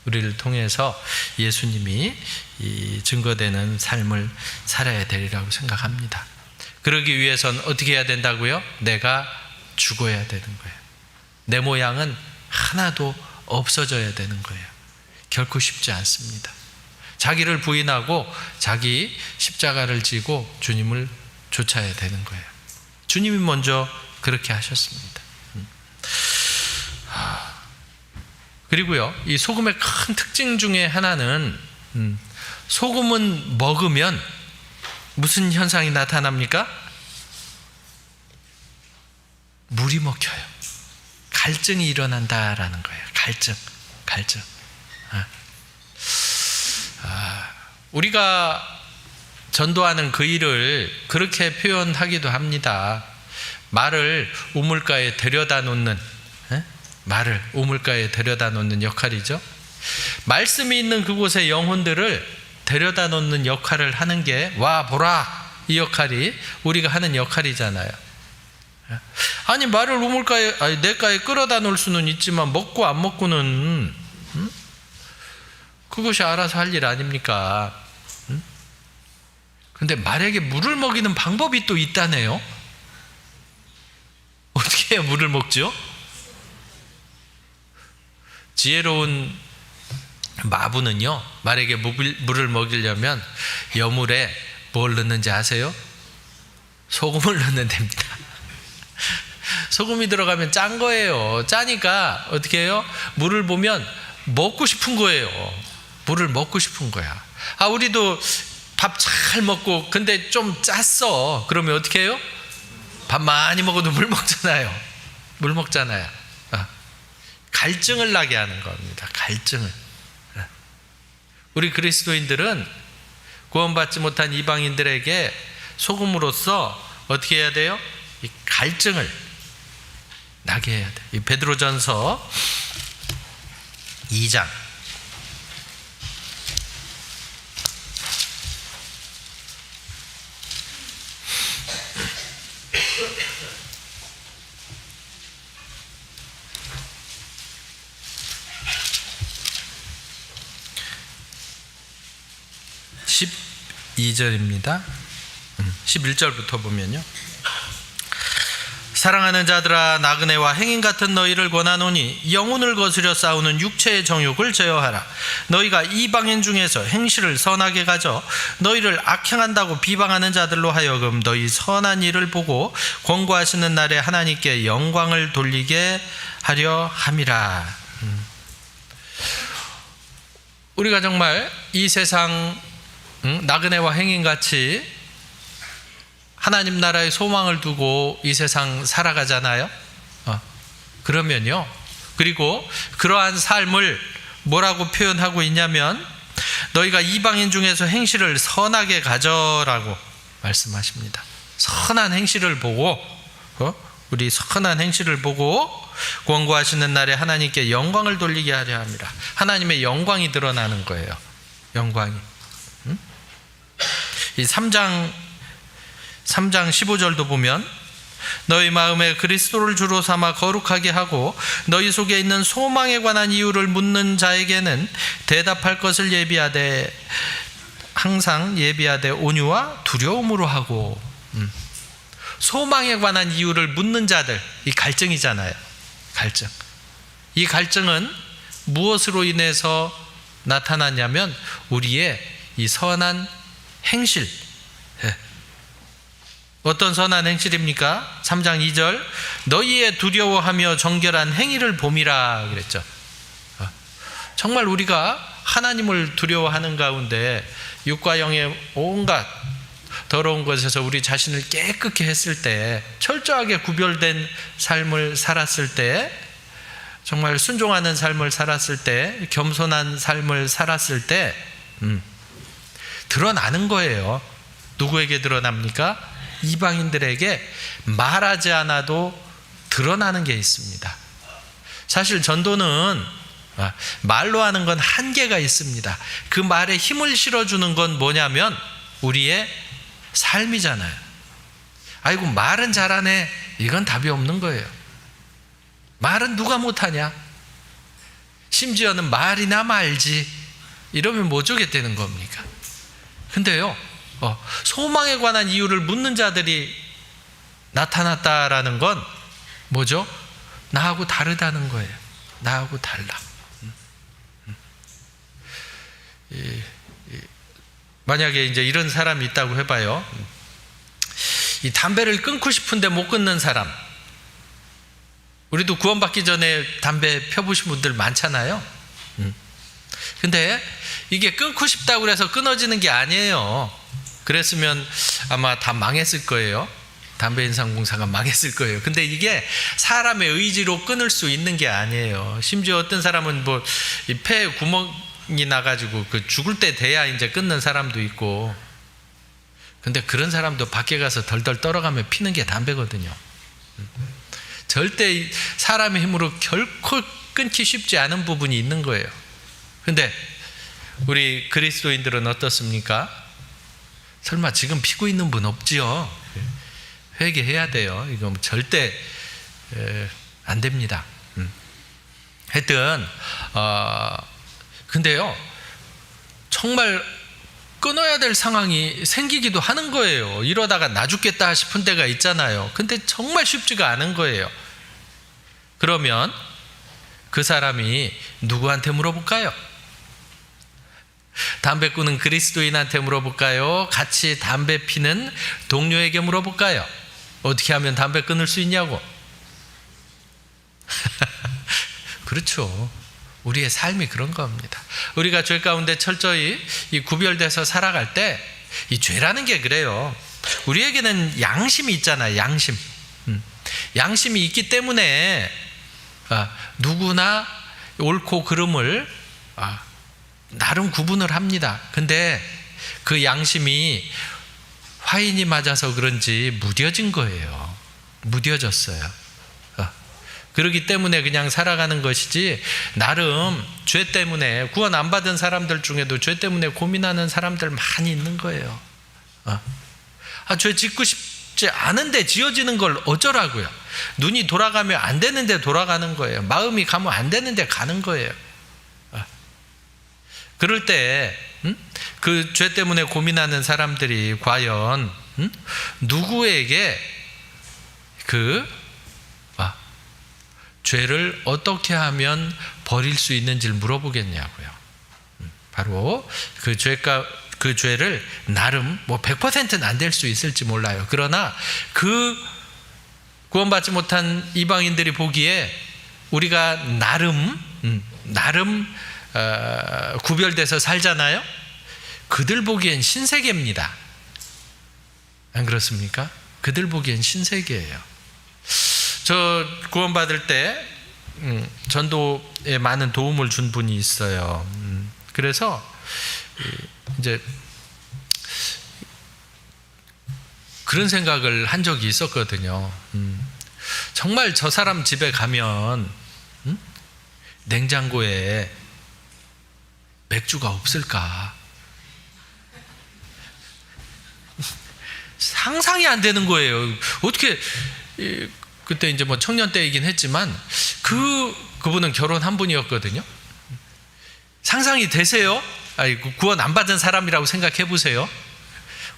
우리를 통해서 예수님이 이 증거되는 삶을 살아야 되리라고 생각합니다. 그러기 위해선 어떻게 해야 된다고요? 내가 죽어야 되는 거예요. 내 모양은 하나도 없어져야 되는 거예요. 결코 쉽지 않습니다. 자기를 부인하고 자기 십자가를 지고 주님을 쫓아야 되는 거예요. 주님이 먼저 그렇게 하셨습니다. 그리고요, 이 소금의 큰 특징 중에 하나는 소금은 먹으면 무슨 현상이 나타납니까? 물이 먹혀요. 갈증이 일어난다라는 거예요. 갈증. 우리가 전도하는 그 일을 그렇게 표현하기도 합니다. 말을 우물가에 데려다 놓는, 말을 우물가에 데려다 놓는 역할이죠. 말씀이 있는 그곳의 영혼들을 데려다 놓는 역할을 하는 게, 와 보라, 이 역할이 우리가 하는 역할이잖아요. 아니 말을 우물가에, 냇가에 끌어다 놓을 수는 있지만 먹고 안 먹고는 그것이 알아서 할 일 아닙니까? 근데 말에게 물을 먹이는 방법이 또 있다네요. 어떻게 해야 물을 먹죠? 지혜로운 마부는요, 말에게 물을 먹이려면 여물에 뭘 넣는지 아세요? 소금을 넣는 됩니다. 소금이 들어가면 짠 거예요. 짜니까 어떻게 해요? 물을 보면 먹고 싶은 거예요. 물을 먹고 싶은 거야. 우리도 밥 잘 먹고 근데 좀 짰어. 그러면 어떻게 해요? 밥 많이 먹어도 물 먹잖아요. 물 먹잖아요. 갈증을 나게 하는 겁니다. 갈증을. 우리 그리스도인들은 구원받지 못한 이방인들에게 소금으로서 어떻게 해야 돼요? 이 갈증을 나게 해야 돼요. 이 베드로전서 2장 12절입니다. 11절부터 보면요. 사랑하는 자들아, 나그네와 행인 같은 너희를 권하노니 영혼을 거스려 싸우는 육체의 정욕을 제어하라. 너희가 이방인 중에서 행실을 선하게 가져 너희를 악행한다고 비방하는 자들로 하여금 너희 선한 일을 보고 권고하시는 날에 하나님께 영광을 돌리게 하려 함이라. 우리가 정말 이 세상 나그네와 행인같이 하나님 나라의 소망을 두고 이 세상 살아가잖아요. 그러면요, 그리고 그러한 삶을 뭐라고 표현하고 있냐면 너희가 이방인 중에서 행실을 선하게 가져라고 말씀하십니다. 선한 행실을 보고, 우리 선한 행실을 보고 권고하시는 날에 하나님께 영광을 돌리게 하려 합니다. 하나님의 영광이 드러나는 거예요. 영광이. 이 3장 15절도 보면 너희 마음에 그리스도를 주로 삼아 거룩하게 하고 너희 속에 있는 소망에 관한 이유를 묻는 자에게는 대답할 것을 예비하되 항상 예비하되 온유와 두려움으로 하고. 소망에 관한 이유를 묻는 자들, 이 갈증이잖아요. 갈증. 이 갈증은 무엇으로 인해서 나타났냐면 우리의 이 선한 행실. 어떤 선한 행실입니까? 3장 2절 너희의 두려워하며 정결한 행위를 봄이라 그랬죠. 정말 우리가 하나님을 두려워하는 가운데 육과 영의 온갖 더러운 것에서 우리 자신을 깨끗게 했을 때, 철저하게 구별된 삶을 살았을 때, 정말 순종하는 삶을 살았을 때, 겸손한 삶을 살았을 때 드러나는 거예요. 누구에게 드러납니까? 이방인들에게 말하지 않아도 드러나는 게 있습니다. 사실 전도는 말로 하는 건 한계가 있습니다. 그 말에 힘을 실어주는 건 뭐냐면 우리의 삶이잖아요. 아이고 말은 잘하네, 이건 답이 없는 거예요. 말은 누가 못하냐, 심지어는 말이나 말지 이러면 뭐 어쩌겠다는 겁니까? 근데요, 소망에 관한 이유를 묻는 자들이 나타났다라는 건 뭐죠? 나하고 다르다는 거예요. 나하고 달라. 만약에 이제 이런 사람이 있다고 해봐요. 이 담배를 끊고 싶은데 못 끊는 사람. 우리도 구원받기 전에 담배 펴보신 분들 많잖아요. 근데 이게 끊고 싶다고 해서 끊어지는 게 아니에요. 그랬으면 아마 다 망했을 거예요. 담배인상공사가 망했을 거예요. 근데 이게 사람의 의지로 끊을 수 있는 게 아니에요. 심지어 어떤 사람은 뭐 이 폐에 구멍이 나가지고 그 죽을 때 돼야 이제 끊는 사람도 있고. 근데 그런 사람도 밖에 가서 덜덜 떨어가며 피는 게 담배거든요. 절대 사람의 힘으로 결코 끊기 쉽지 않은 부분이 있는 거예요. 근데 우리 그리스도인들은 어떻습니까? 설마 지금 피고 있는 분 없지요? 회개해야 돼요. 이거 절대 안 됩니다. 하여튼 근데요, 정말 끊어야 될 상황이 생기기도 하는 거예요. 이러다가 나 죽겠다 싶은 때가 있잖아요. 근데 정말 쉽지가 않은 거예요. 그러면 그 사람이 누구한테 물어볼까요? 담배 끊는 그리스도인한테 물어볼까요? 같이 담배 피는 동료에게 물어볼까요? 어떻게 하면 담배 끊을 수 있냐고? 그렇죠. 우리의 삶이 그런 겁니다. 우리가 죄 가운데 철저히 이 구별돼서 살아갈 때 이 죄라는 게 그래요. 우리에게는 양심이 있잖아요. 양심. 양심이 있기 때문에 누구나 옳고 그름을 나름 구분을 합니다. 근데 그 양심이 화인이 맞아서 그런지 무뎌진 거예요. 무뎌졌어요. 그렇기 때문에 그냥 살아가는 것이지, 나름 죄 때문에, 구원 안 받은 사람들 중에도 죄 때문에 고민하는 사람들 많이 있는 거예요. 죄 짓고 싶지 않은데 지어지는 걸 어쩌라고요? 눈이 돌아가면 안 되는데 돌아가는 거예요. 마음이 가면 안 되는데 가는 거예요. 그럴 때 그 죄 때문에 고민하는 사람들이 과연 누구에게 그 죄를 어떻게 하면 버릴 수 있는지를 물어보겠냐고요. 바로 그 죄를 나름 뭐 100%는 안 될 수 있을지 몰라요. 그러나 그 구원받지 못한 이방인들이 보기에 우리가 나름 구별돼서 살잖아요. 그들 보기엔 신세계입니다. 안 그렇습니까? 그들 보기엔 신세계예요. 저 구원받을 때 전도에 많은 도움을 준 분이 있어요. 그래서 이제 그런 생각을 한 적이 있었거든요. 정말 저 사람 집에 가면 냉장고에 맥주가 없을까? 상상이 안 되는 거예요. 어떻게, 그때 이제 뭐 청년 때이긴 했지만 그분은 결혼한 분이었거든요. 상상이 되세요? 아니, 구원 안 받은 사람이라고 생각해 보세요.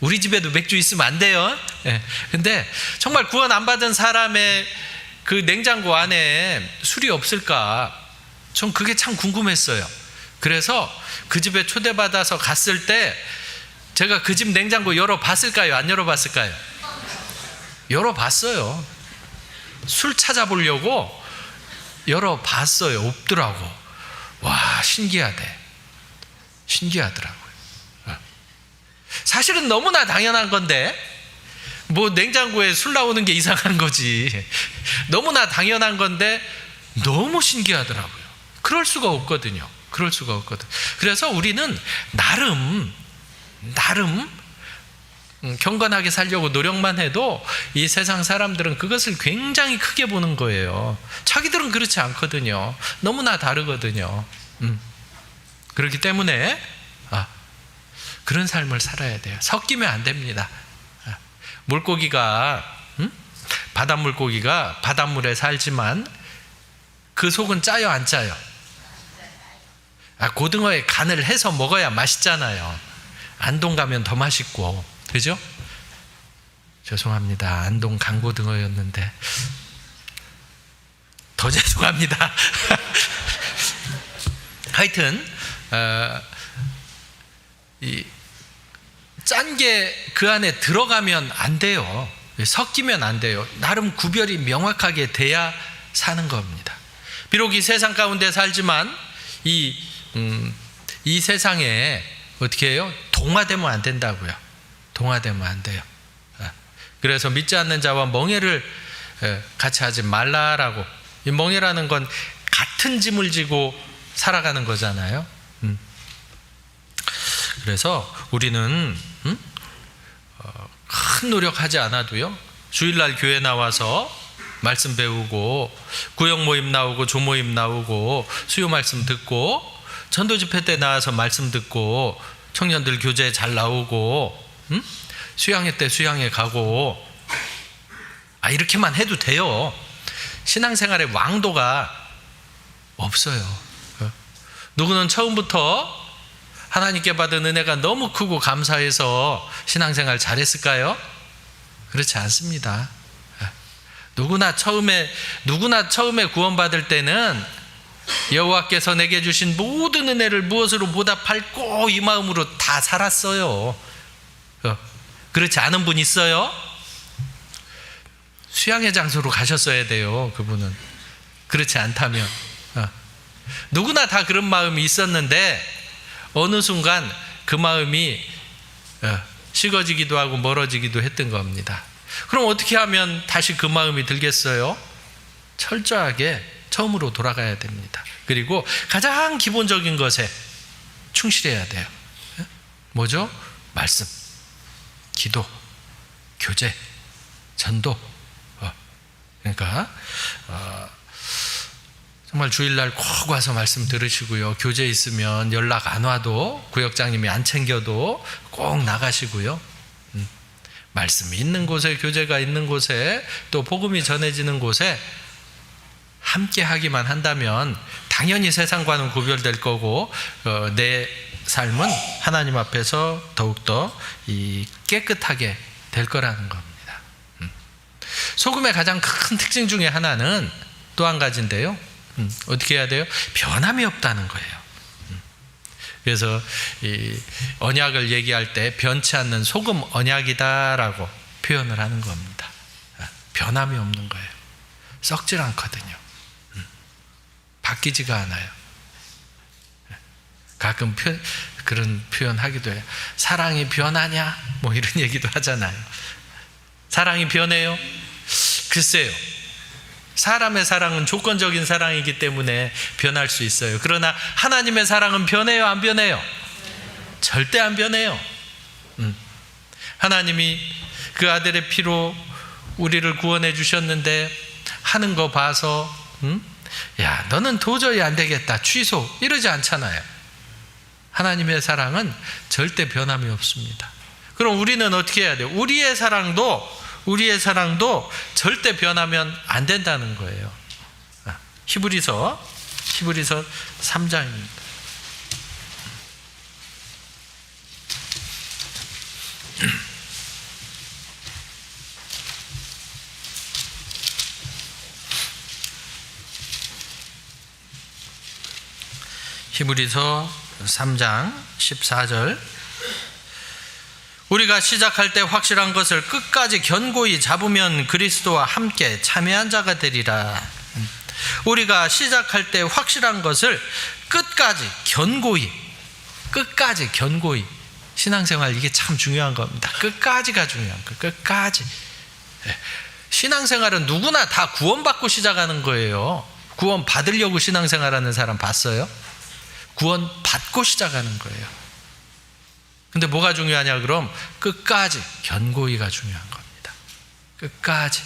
우리 집에도 맥주 있으면 안 돼요. 네. 근데 정말 구원 안 받은 사람의 그 냉장고 안에 술이 없을까? 전 그게 참 궁금했어요. 그래서 그 집에 초대받아서 갔을 때 제가 그 집 냉장고 열어봤을까요? 안 열어봤을까요? 열어봤어요. 술 찾아보려고 열어봤어요. 없더라고. 와, 신기하더라고요. 사실은 너무나 당연한 건데 뭐 냉장고에 술 나오는 게 이상한 거지. 너무나 당연한 건데 너무 신기하더라고요. 그럴 수가 없거든요. 그래서 우리는 나름 경건하게 살려고 노력만 해도 이 세상 사람들은 그것을 굉장히 크게 보는 거예요. 자기들은 그렇지 않거든요. 너무나 다르거든요. 그렇기 때문에 그런 삶을 살아야 돼요. 섞이면 안 됩니다. 물고기가 바닷물고기가 바닷물에 살지만 그 속은 짜요, 안 짜요? 고등어에 간을 해서 먹어야 맛있잖아요. 안동 가면 더 맛있고, 그죠? 죄송합니다. 안동 강고등어였는데 더 죄송합니다. 하여튼 짠 게 그 안에 들어가면 안 돼요. 섞이면 안 돼요. 나름 구별이 명확하게 돼야 사는 겁니다. 비록 이 세상 가운데 살지만 이 세상에 어떻게 해요? 동화되면 안 된다고요. 동화되면 안 돼요. 그래서 믿지 않는 자와 멍에를 같이 하지 말라라고. 이 멍에라는 건 같은 짐을 지고 살아가는 거잖아요. 그래서 우리는 큰 노력하지 않아도요, 주일날 교회 나와서 말씀 배우고 구역 모임 나오고 조모임 나오고 수요 말씀 듣고 전도 집회 때 나와서 말씀 듣고 청년들 교제 잘 나오고 수양회 때 수양회 가고 이렇게만 해도 돼요. 신앙생활의 왕도가 없어요. 누구는 처음부터 하나님께 받은 은혜가 너무 크고 감사해서 신앙생활 잘했을까요? 그렇지 않습니다. 누구나 처음에 구원받을 때는 여호와께서 내게 주신 모든 은혜를 무엇으로 보답할 꼭 이 마음으로 다 살았어요. 그렇지 않은 분 있어요? 수양회 장소로 가셨어야 돼요. 그분은. 그렇지 않다면 누구나 다 그런 마음이 있었는데 어느 순간 그 마음이 식어지기도 하고 멀어지기도 했던 겁니다. 그럼 어떻게 하면 다시 그 마음이 들겠어요? 철저하게 처음으로 돌아가야 됩니다. 그리고 가장 기본적인 것에 충실해야 돼요. 뭐죠? 말씀, 기도, 교제, 전도. 그러니까 정말 주일날 꼭 와서 말씀 들으시고요. 교제 있으면 연락 안 와도 구역장님이 안 챙겨도 꼭 나가시고요. 말씀이 있는 곳에, 교제가 있는 곳에, 또 복음이 전해지는 곳에 함께 하기만 한다면 당연히 세상과는 구별될 거고 내 삶은 하나님 앞에서 더욱더 깨끗하게 될 거라는 겁니다. 소금의 가장 큰 특징 중에 하나는 또 한 가지인데요. 어떻게 해야 돼요? 변함이 없다는 거예요. 그래서 이 언약을 얘기할 때 변치 않는 소금 언약이다라고 표현을 하는 겁니다. 변함이 없는 거예요. 썩질 않거든요. 바뀌지가 않아요. 가끔 그런 표현 하기도 해요. 사랑이 변하냐? 뭐 이런 얘기도 하잖아요. 사랑이 변해요? 글쎄요. 사람의 사랑은 조건적인 사랑이기 때문에 변할 수 있어요. 그러나 하나님의 사랑은 변해요, 안 변해요? 절대 안 변해요. 하나님이 그 아들의 피로 우리를 구원해 주셨는데 하는 거 봐서 야, 너는 도저히 안 되겠다, 취소, 이러지 않잖아요. 하나님의 사랑은 절대 변함이 없습니다. 그럼 우리는 어떻게 해야 돼요? 우리의 사랑도 절대 변하면 안 된다는 거예요. 히브리서 3장입니다. 히브리서 3장 14절. 우리가 시작할 때 확실한 것을 끝까지 견고히 잡으면 그리스도와 함께 참여한 자가 되리라. 우리가 시작할 때 확실한 것을 끝까지 견고히, 신앙생활 이게 참 중요한 겁니다. 끝까지가 중요한 거예요. 끝까지. 신앙생활은 누구나 다 구원받고 시작하는 거예요. 구원 받으려고 신앙생활하는 사람 봤어요? 구원 받고 시작하는 거예요. 근데 뭐가 중요하냐 그럼 끝까지, 견고히가 중요한 겁니다. 끝까지.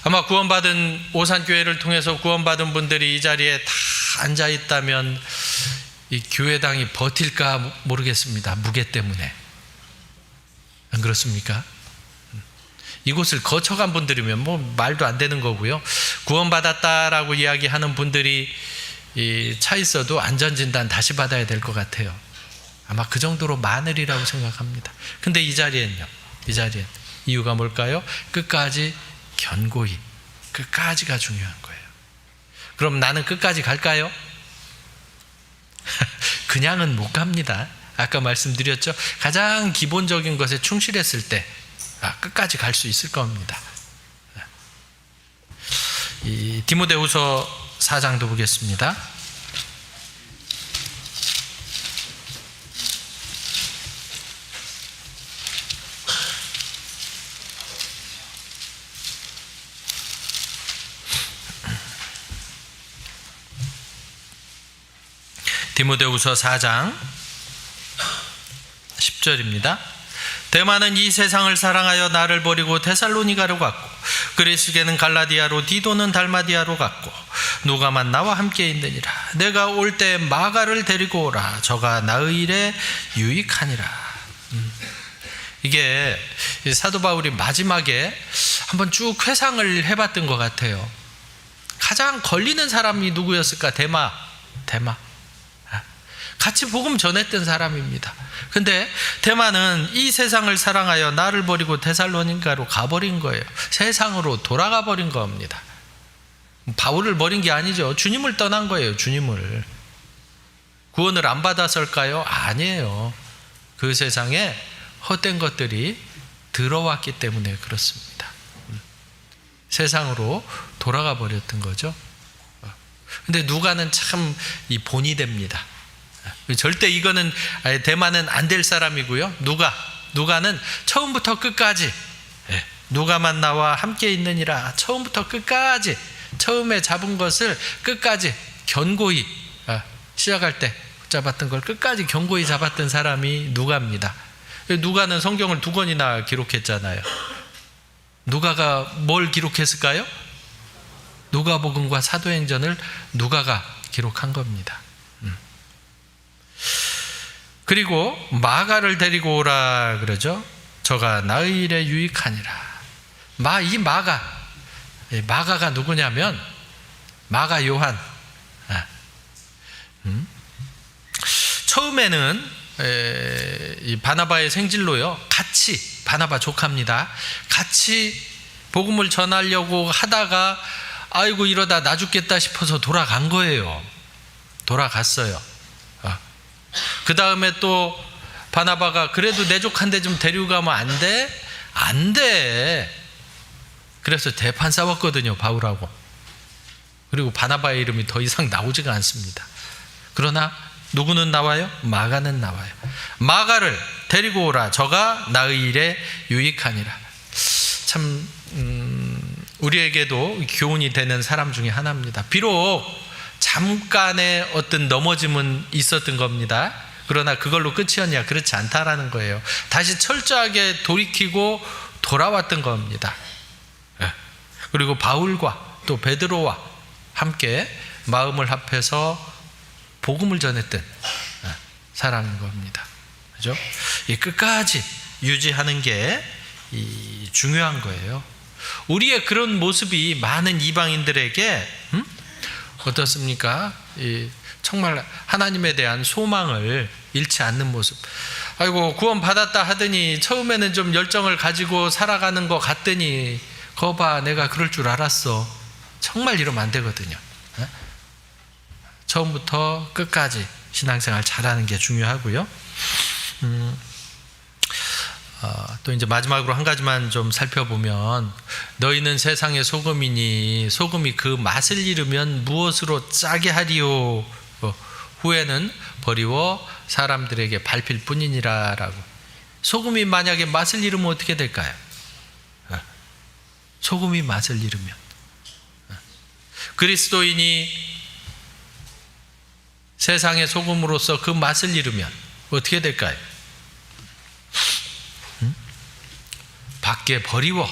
아마 구원받은 오산교회를 통해서 구원받은 분들이 이 자리에 다 앉아 있다면 이 교회당이 버틸까 모르겠습니다. 무게 때문에. 안 그렇습니까? 이곳을 거쳐간 분들이면 뭐 말도 안 되는 거고요. 구원받았다라고 이야기하는 분들이 차 있어도 안전진단 다시 받아야 될 것 같아요. 아마 그 정도로 많으리라고 생각합니다. 근데 이 자리엔 이유가 뭘까요? 끝까지 견고히, 끝까지가 중요한 거예요. 그럼 나는 끝까지 갈까요? 그냥은 못 갑니다. 아까 말씀드렸죠. 가장 기본적인 것에 충실했을 때 끝까지 갈 수 있을 겁니다. 이 디모데후서 4장도 보겠습니다. 디모데후서 4장 10절입니다. 데마는 이 세상을 사랑하여 나를 버리고 데살로니가로 갔고 그리스게는 갈라디아로 디도는 달마디아로 갔고 누가만 나와 함께 있느니라. 내가 올 때 마가를 데리고 오라. 저가 나의 일에 유익하니라. 이게 사도 바울이 마지막에 한번 쭉 회상을 해봤던 것 같아요. 가장 걸리는 사람이 누구였을까? 데마. 같이 복음 전했던 사람입니다. 근데 데마는 이 세상을 사랑하여 나를 버리고 데살로니가로 가버린 거예요. 세상으로 돌아가 버린 겁니다. 바울을 버린 게 아니죠. 주님을 떠난 거예요. 주님을. 구원을 안 받았을까요? 아니에요. 그 세상에 헛된 것들이 들어왔기 때문에 그렇습니다. 세상으로 돌아가 버렸던 거죠. 근데 누가는 참 이 본이 됩니다. 절대 이거는 데마는 안 될 사람이고요. 누가는 처음부터 끝까지 누가만 나와 함께 있느니라. 처음부터 끝까지 처음에 잡은 것을 끝까지 견고히 시작할 때 잡았던 걸 끝까지 견고히 잡았던 사람이 누가입니다. 누가는 성경을 2권이나 기록했잖아요. 누가가 뭘 기록했을까요? 누가복음과 사도행전을 누가가 기록한 겁니다. 그리고 마가를 데리고 오라 그러죠. 저가 나의 일에 유익하니라. 이 마가가 누구냐면 마가 요한. 처음에는 이 바나바의 생질로요. 같이 바나바 조카입니다. 같이 복음을 전하려고 하다가 아이고 이러다 나 죽겠다 싶어서 돌아간 거예요. 돌아갔어요. 그 다음에 또 바나바가 그래도 내 족한테 좀 데리고 가면 안 돼? 안 돼. 그래서 대판 싸웠거든요, 바울하고. 그리고 바나바의 이름이 더 이상 나오지가 않습니다. 그러나 누구는 나와요? 마가는 나와요. 마가를 데리고 오라. 저가 나의 일에 유익하니라. 참 우리에게도 교훈이 되는 사람 중에 하나입니다. 비록 잠깐의 어떤 넘어짐은 있었던 겁니다. 그러나 그걸로 끝이었냐? 그렇지 않다라는 거예요. 다시 철저하게 돌이키고 돌아왔던 겁니다. 그리고 바울과 또 베드로와 함께 마음을 합해서 복음을 전했던 사람인 겁니다. 그죠? 이 끝까지 유지하는 게 중요한 거예요. 우리의 그런 모습이 많은 이방인들에게 어떻습니까? 정말 하나님에 대한 소망을 잃지 않는 모습. 아이고 구원 받았다 하더니 처음에는 좀 열정을 가지고 살아가는 것 같더니 거봐 내가 그럴 줄 알았어. 정말 이러면 안 되거든요. 처음부터 끝까지 신앙생활 잘하는 게 중요하고요. 또 이제 마지막으로 한 가지만 좀 살펴보면 너희는 세상의 소금이니 소금이 그 맛을 잃으면 무엇으로 짜게 하리요. 후에는 버리워 사람들에게 밟힐 뿐이니라 라고. 소금이 만약에 맛을 잃으면 어떻게 될까요? 소금이 맛을 잃으면 그리스도인이 세상의 소금으로서 그 맛을 잃으면 어떻게 될까요? 밖에 버리워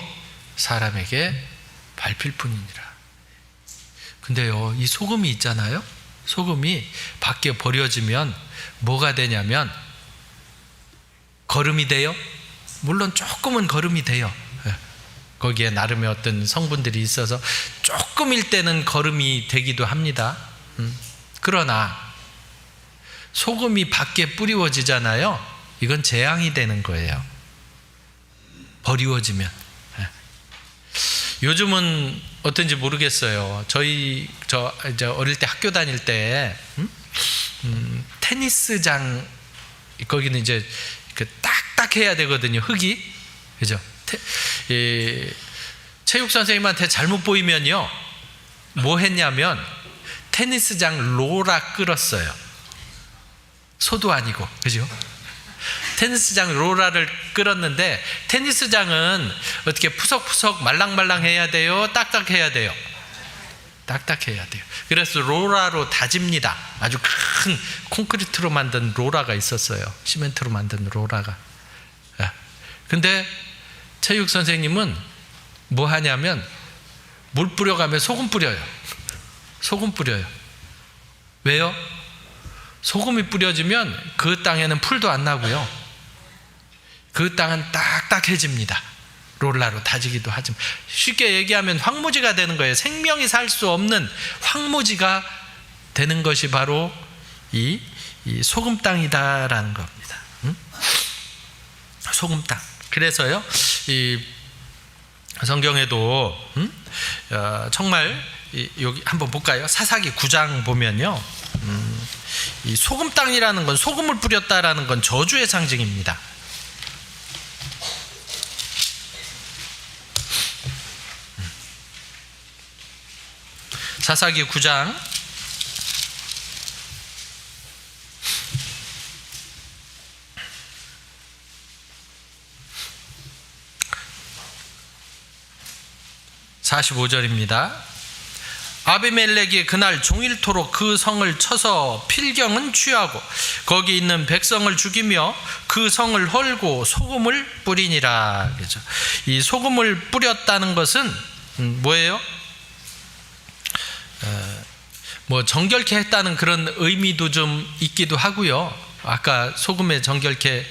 사람에게 밟힐 뿐이니라. 근데요, 이 소금이 있잖아요. 소금이 밖에 버려지면 뭐가 되냐면 거름이 돼요. 물론 조금은 거름이 돼요. 거기에 나름의 어떤 성분들이 있어서 조금일 때는 거름이 되기도 합니다. 그러나 소금이 밖에 뿌리워지잖아요. 이건 재앙이 되는 거예요. 버리워지면. 요즘은 어떤지 모르겠어요. 저 이제 어릴 때 학교 다닐 때 테니스장 거기는 이제 그 딱딱해야 되거든요. 흙이. 그죠? 체육 선생님한테 잘못 보이면요. 뭐 했냐면 테니스장 로라 끌었어요. 소도 아니고. 그죠? 테니스장 로라를 끌었는데 테니스장은 어떻게 푸석푸석 말랑말랑해야 돼요? 딱딱해야 돼요? 딱딱해야 돼요. 그래서 로라로 다집니다. 아주 큰 콘크리트로 만든 로라가 있었어요. 시멘트로 만든 로라가. 근데 체육 선생님은 뭐 하냐면 물 뿌려가면 소금 뿌려요. 소금 뿌려요. 왜요? 소금이 뿌려지면 그 땅에는 풀도 안 나고요. 그 땅은 딱딱해집니다. 롤라로 다지기도 하지만 쉽게 얘기하면 황무지가 되는 거예요. 생명이 살 수 없는 황무지가 되는 것이 바로 이 소금 땅이다라는 겁니다. 소금 땅. 그래서요, 이 성경에도 정말 여기 한번 볼까요? 사사기 9장 보면요, 이 소금 땅이라는 건 소금을 뿌렸다라는 건 저주의 상징입니다. 사사기 9장 45절입니다. 아비멜렉이 그날 종일토록 그 성을 쳐서 필경은 취하고 거기 있는 백성을 죽이며 그 성을 헐고 소금을 뿌리니라. 그죠? 이 소금을 뿌렸다는 것은 뭐예요? 뭐 정결케 했다는 그런 의미도 좀 있기도 하고요. 아까 소금에 정결케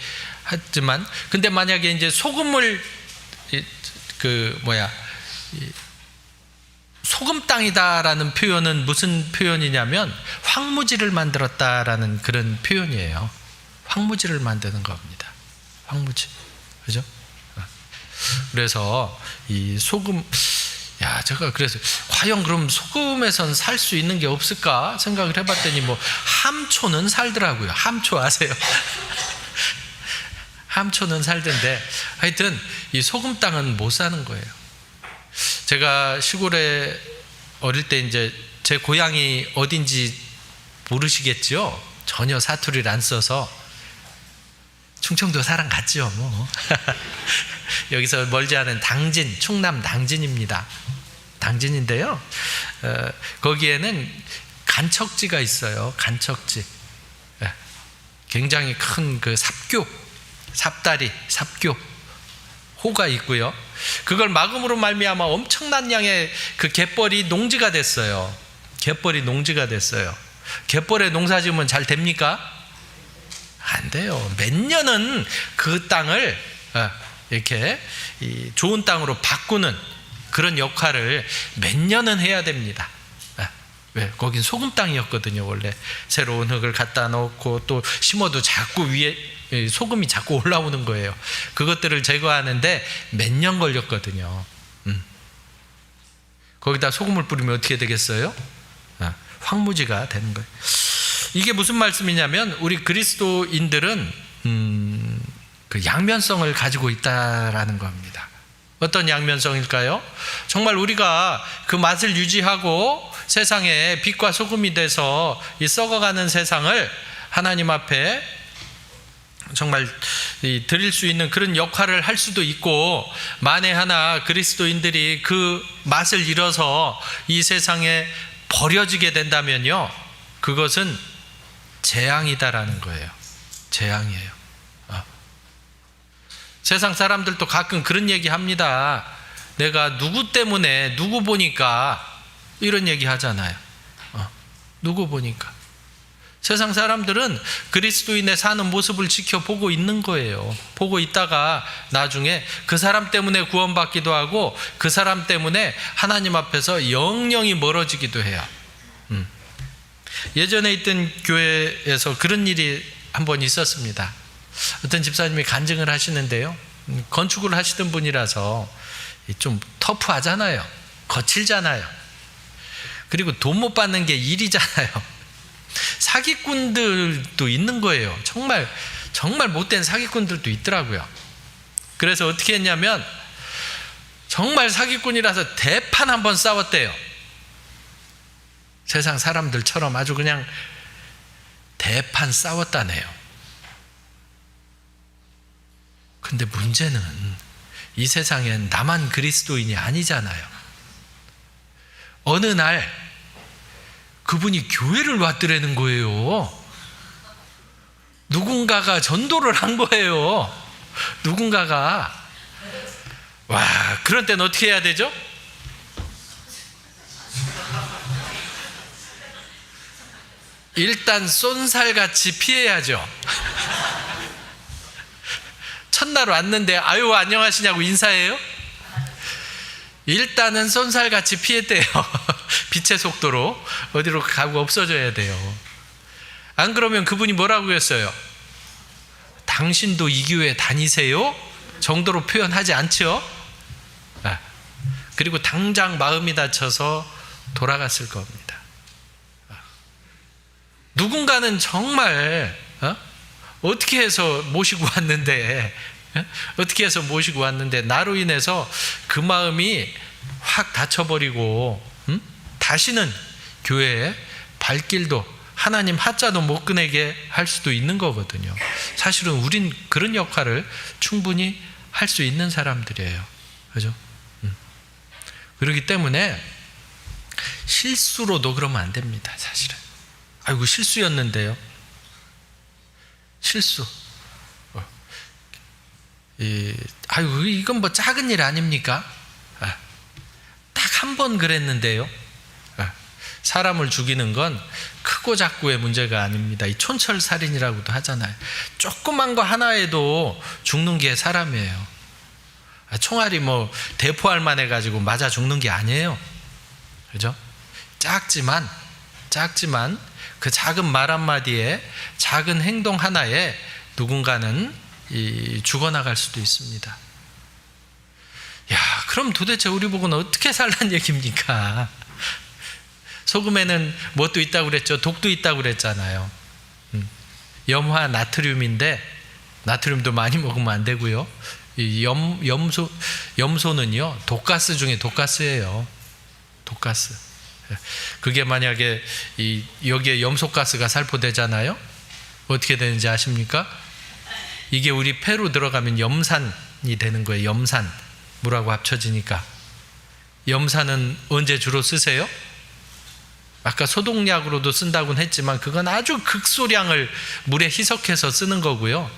했지만, 근데 만약에 이제 소금을 소금 땅이다라는 표현은 무슨 표현이냐면 황무지를 만들었다라는 그런 표현이에요. 황무지를 만드는 겁니다. 황무지, 그죠? 그래서 이 소금, 제가 그래서 과연 그럼 소금에선 살 수 있는 게 없을까 생각을 해봤더니 뭐 함초는 살더라고요. 함초 아세요? 함초는 살던데 하여튼 이 소금 땅은 못 사는 거예요. 제가 시골에 어릴 때 이제 제 고향이 어딘지 모르시겠죠? 전혀 사투리를 안 써서 충청도 사람 같죠 뭐. 여기서 멀지 않은 당진, 충남 당진입니다. 당진인데요, 거기에는 간척지가 있어요. 간척지. 굉장히 큰 그 삽교, 삽다리, 삽교 호가 있고요. 그걸 막음으로 말미암아 엄청난 양의 그 갯벌이 농지가 됐어요. 갯벌이 농지가 됐어요. 갯벌에 농사 지으면 잘 됩니까? 안 돼요. 몇 년은 그 땅을 이렇게 좋은 땅으로 바꾸는 그런 역할을 몇 년은 해야 됩니다. 왜? 거긴 소금 땅이었거든요. 원래 새로운 흙을 갖다 놓고 또 심어도 자꾸 위에 소금이 자꾸 올라오는 거예요. 그것들을 제거하는데 몇 년 걸렸거든요. 거기다 소금을 뿌리면 어떻게 되겠어요? 황무지가 되는 거예요. 이게 무슨 말씀이냐면 우리 그리스도인들은 그 양면성을 가지고 있다라는 겁니다. 어떤 양면성일까요? 정말 우리가 그 맛을 유지하고 세상에 빛과 소금이 돼서 이 썩어가는 세상을 하나님 앞에 정말 드릴 수 있는 그런 역할을 할 수도 있고, 만에 하나 그리스도인들이 그 맛을 잃어서 이 세상에 버려지게 된다면요, 그것은 재앙이다라는 거예요. 재앙이에요. 세상 사람들도 가끔 그런 얘기 합니다. 내가 누구 때문에, 누구 보니까 이런 얘기 하잖아요. 누구 보니까. 세상 사람들은 그리스도인의 사는 모습을 지켜보고 있는 거예요. 보고 있다가 나중에 그 사람 때문에 구원받기도 하고 그 사람 때문에 하나님 앞에서 영영이 멀어지기도 해요. 예전에 있던 교회에서 그런 일이 한 번 있었습니다. 어떤 집사님이 간증을 하시는데요, 건축을 하시던 분이라서 좀 터프하잖아요. 거칠잖아요. 그리고 돈 못 받는 게 일이잖아요. 사기꾼들도 있는 거예요. 정말 못된 사기꾼들도 있더라고요. 그래서 어떻게 했냐면 정말 사기꾼이라서 대판 한번 싸웠대요. 세상 사람들처럼 아주 그냥 대판 싸웠다네요. 근데 문제는 이 세상엔 나만 그리스도인이 아니잖아요. 어느 날 그분이 교회를 왔더라는 거예요. 누군가가 전도를 한 거예요. 누군가가. 와, 그런 때는 어떻게 해야 되죠? 일단 쏜살같이 피해야죠. 첫날 왔는데 아유 안녕하시냐고 인사해요? 일단은 쏜살같이 피했대요. 빛의 속도로 어디로 가고 없어져야 돼요. 안 그러면 그분이 뭐라고 했어요? 당신도 이 교회 다니세요? 정도로 표현하지 않죠? 그리고 당장 마음이 다쳐서 돌아갔을 겁니다. 누군가는 정말 어떻게 해서 모시고 왔는데, 어떻게 해서 모시고 왔는데 나로 인해서 그 마음이 확 다쳐버리고 다시는 교회에 발길도 하나님 하자도 못 꺼내게 할 수도 있는 거거든요. 사실은 우린 그런 역할을 충분히 할 수 있는 사람들이에요. 그죠? 그렇기 때문에 실수로도 그러면 안 됩니다. 사실은 아이고 실수였는데요. 실수. 아이고 이건 뭐 작은 일 아닙니까? 딱 한 번 그랬는데요. 사람을 죽이는 건 크고 작고의 문제가 아닙니다. 이 촌철살인이라고도 하잖아요. 조그만 거 하나에도 죽는 게 사람이에요. 총알이 뭐 대포할 만해 가지고 맞아 죽는 게 아니에요. 그죠? 작지만 그 작은 말 한마디에, 작은 행동 하나에 누군가는 죽어나갈 수도 있습니다. 야, 그럼 도대체 우리 복은 어떻게 살란 얘기입니까? 소금에는 뭣도 있다고 그랬죠? 독도 있다고 그랬잖아요. 염화 나트륨인데, 나트륨도 많이 먹으면 안 되고요. 염소는요, 독가스 중에 독가스예요. 독가스. 그게 만약에 여기에 염소가스가 살포되잖아요. 어떻게 되는지 아십니까? 이게 우리 폐로 들어가면 염산이 되는 거예요. 염산, 물하고 합쳐지니까. 염산은 언제 주로 쓰세요? 아까 소독약으로도 쓴다고는 했지만 그건 아주 극소량을 물에 희석해서 쓰는 거고요.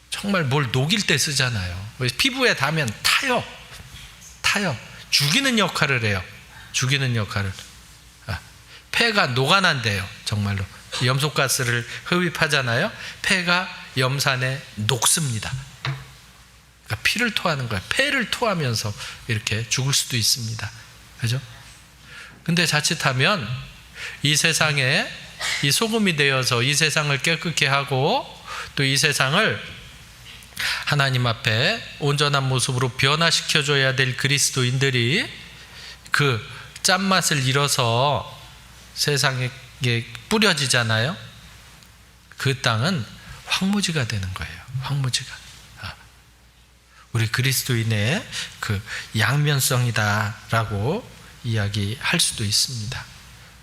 정말 뭘 녹일 때 쓰잖아요. 피부에 닿으면 타요. 죽이는 역할을 해요. 죽이는 역할을. 폐가 녹아난대요. 정말로. 염소가스를 흡입하잖아요. 폐가 염산에 녹습니다. 그러니까 피를 토하는 거예요. 폐를 토하면서 이렇게 죽을 수도 있습니다. 그죠? 근데 자칫하면 이 세상에 이 소금이 되어서 이 세상을 깨끗게 하고 또 이 세상을 하나님 앞에 온전한 모습으로 변화시켜줘야 될 그리스도인들이 그 짠맛을 잃어서 세상에 뿌려지잖아요. 그 땅은 황무지가 되는 거예요. 황무지가. 우리 그리스도인의 그 양면성이다라고 이야기할 수도 있습니다.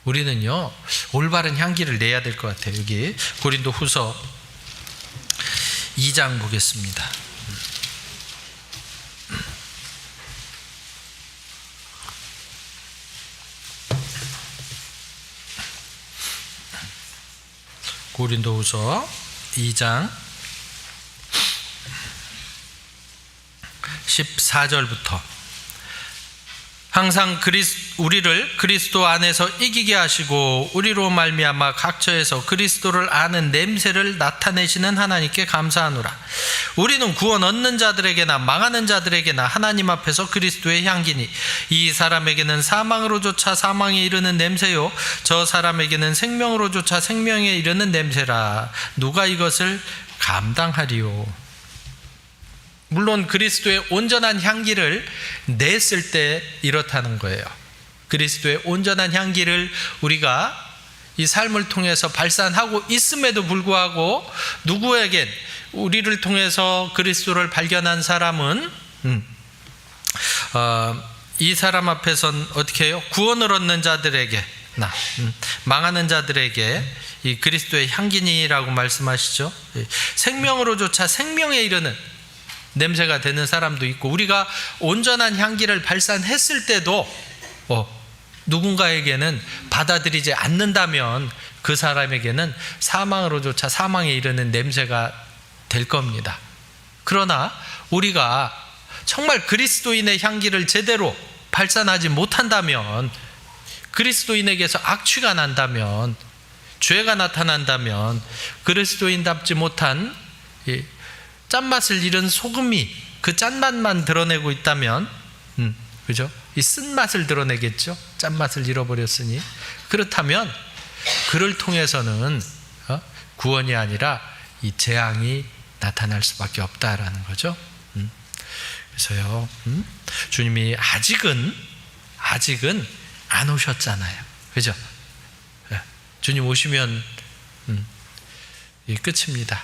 우리는요, 올바른 향기를 내야 될 것 같아요. 여기 고린도 후서 2장 보겠습니다. 고린도 후서 2장 14절부터 항상 우리를 그리스도 안에서 이기게 하시고 우리로 말미암아 각처에서 그리스도를 아는 냄새를 나타내시는 하나님께 감사하노라. 우리는 구원 얻는 자들에게나 망하는 자들에게나 하나님 앞에서 그리스도의 향기니 이 사람에게는 사망으로조차 사망에 이르는 냄새요 저 사람에게는 생명으로조차 생명에 이르는 냄새라. 누가 이것을 감당하리요? 물론 그리스도의 온전한 향기를 냈을 때 이렇다는 거예요. 그리스도의 온전한 향기를 우리가 이 삶을 통해서 발산하고 있음에도 불구하고 누구에겐 우리를 통해서 그리스도를 발견한 사람은 이 사람 앞에선 어떻게 해요? 구원을 얻는 자들에게 망하는 자들에게 이 그리스도의 향기니라고 말씀하시죠. 생명으로조차 생명에 이르는 냄새가 되는 사람도 있고 우리가 온전한 향기를 발산했을 때도 누군가에게는 받아들이지 않는다면 그 사람에게는 사망으로조차 사망에 이르는 냄새가 될 겁니다. 그러나 우리가 정말 그리스도인의 향기를 제대로 발산하지 못한다면, 그리스도인에게서 악취가 난다면, 죄가 나타난다면, 그리스도인답지 못한 짠맛을 잃은 소금이 그 짠맛만 드러내고 있다면, 그죠? 이 쓴맛을 드러내겠죠? 짠맛을 잃어버렸으니. 그렇다면 그를 통해서는 구원이 아니라 이 재앙이 나타날 수밖에 없다라는 거죠. 그래서요, 주님이 아직은 안 오셨잖아요. 그죠? 주님 오시면 끝입니다.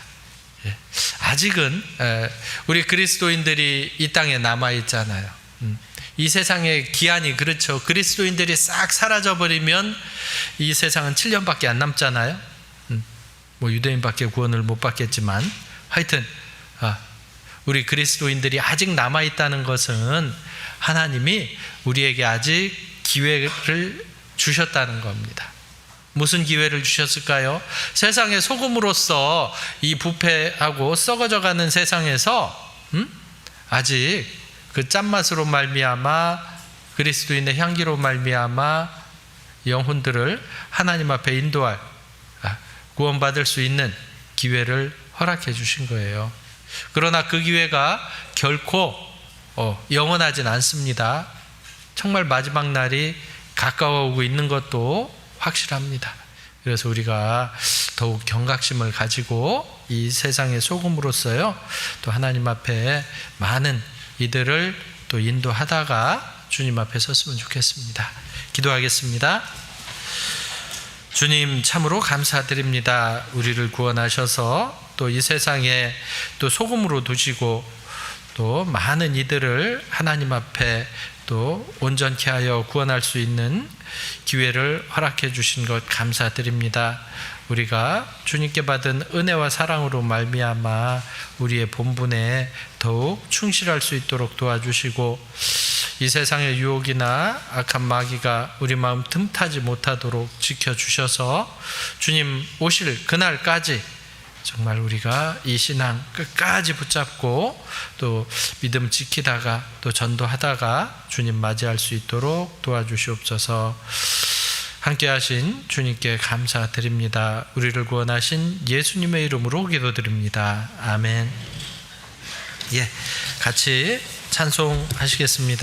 아직은 우리 그리스도인들이 이 땅에 남아있잖아요. 이 세상의 기한이 그렇죠. 그리스도인들이 싹 사라져버리면 이 세상은 7년밖에 안 남잖아요. 뭐 유대인밖에 구원을 못 받겠지만 하여튼 우리 그리스도인들이 아직 남아있다는 것은 하나님이 우리에게 아직 기회를 주셨다는 겁니다. 무슨 기회를 주셨을까요? 세상의 소금으로서 이 부패하고 썩어져가는 세상에서 아직 그 짠맛으로 말미암아 그리스도인의 향기로 말미암아 영혼들을 하나님 앞에 인도할 구원받을 수 있는 기회를 허락해 주신 거예요. 그러나 그 기회가 결코 영원하진 않습니다. 정말 마지막 날이 가까워오고 있는 것도 확실합니다. 그래서 우리가 더욱 경각심을 가지고 이 세상의 소금으로서요, 또 하나님 앞에 많은 이들을 또 인도하다가 주님 앞에 섰으면 좋겠습니다. 기도하겠습니다. 주님 참으로 감사드립니다. 우리를 구원하셔서 또 이 세상에 또 소금으로 두시고 또 많은 이들을 하나님 앞에 또 온전케 하여 구원할 수 있는 기회를 허락해 주신 것 감사드립니다. 우리가 주님께 받은 은혜와 사랑으로 말미암아 우리의 본분에 더욱 충실할 수 있도록 도와주시고, 이 세상의 유혹이나 악한 마귀가 우리 마음 틈타지 못하도록 지켜주셔서 주님 오실 그날까지 정말 우리가 이 신앙 끝까지 붙잡고 또 믿음 지키다가 또 전도하다가 주님 맞이할 수 있도록 도와주시옵소서. 함께 하신 주님께 감사드립니다. 우리를 구원하신 예수님의 이름으로 기도드립니다. 아멘. 같이 찬송하시겠습니다.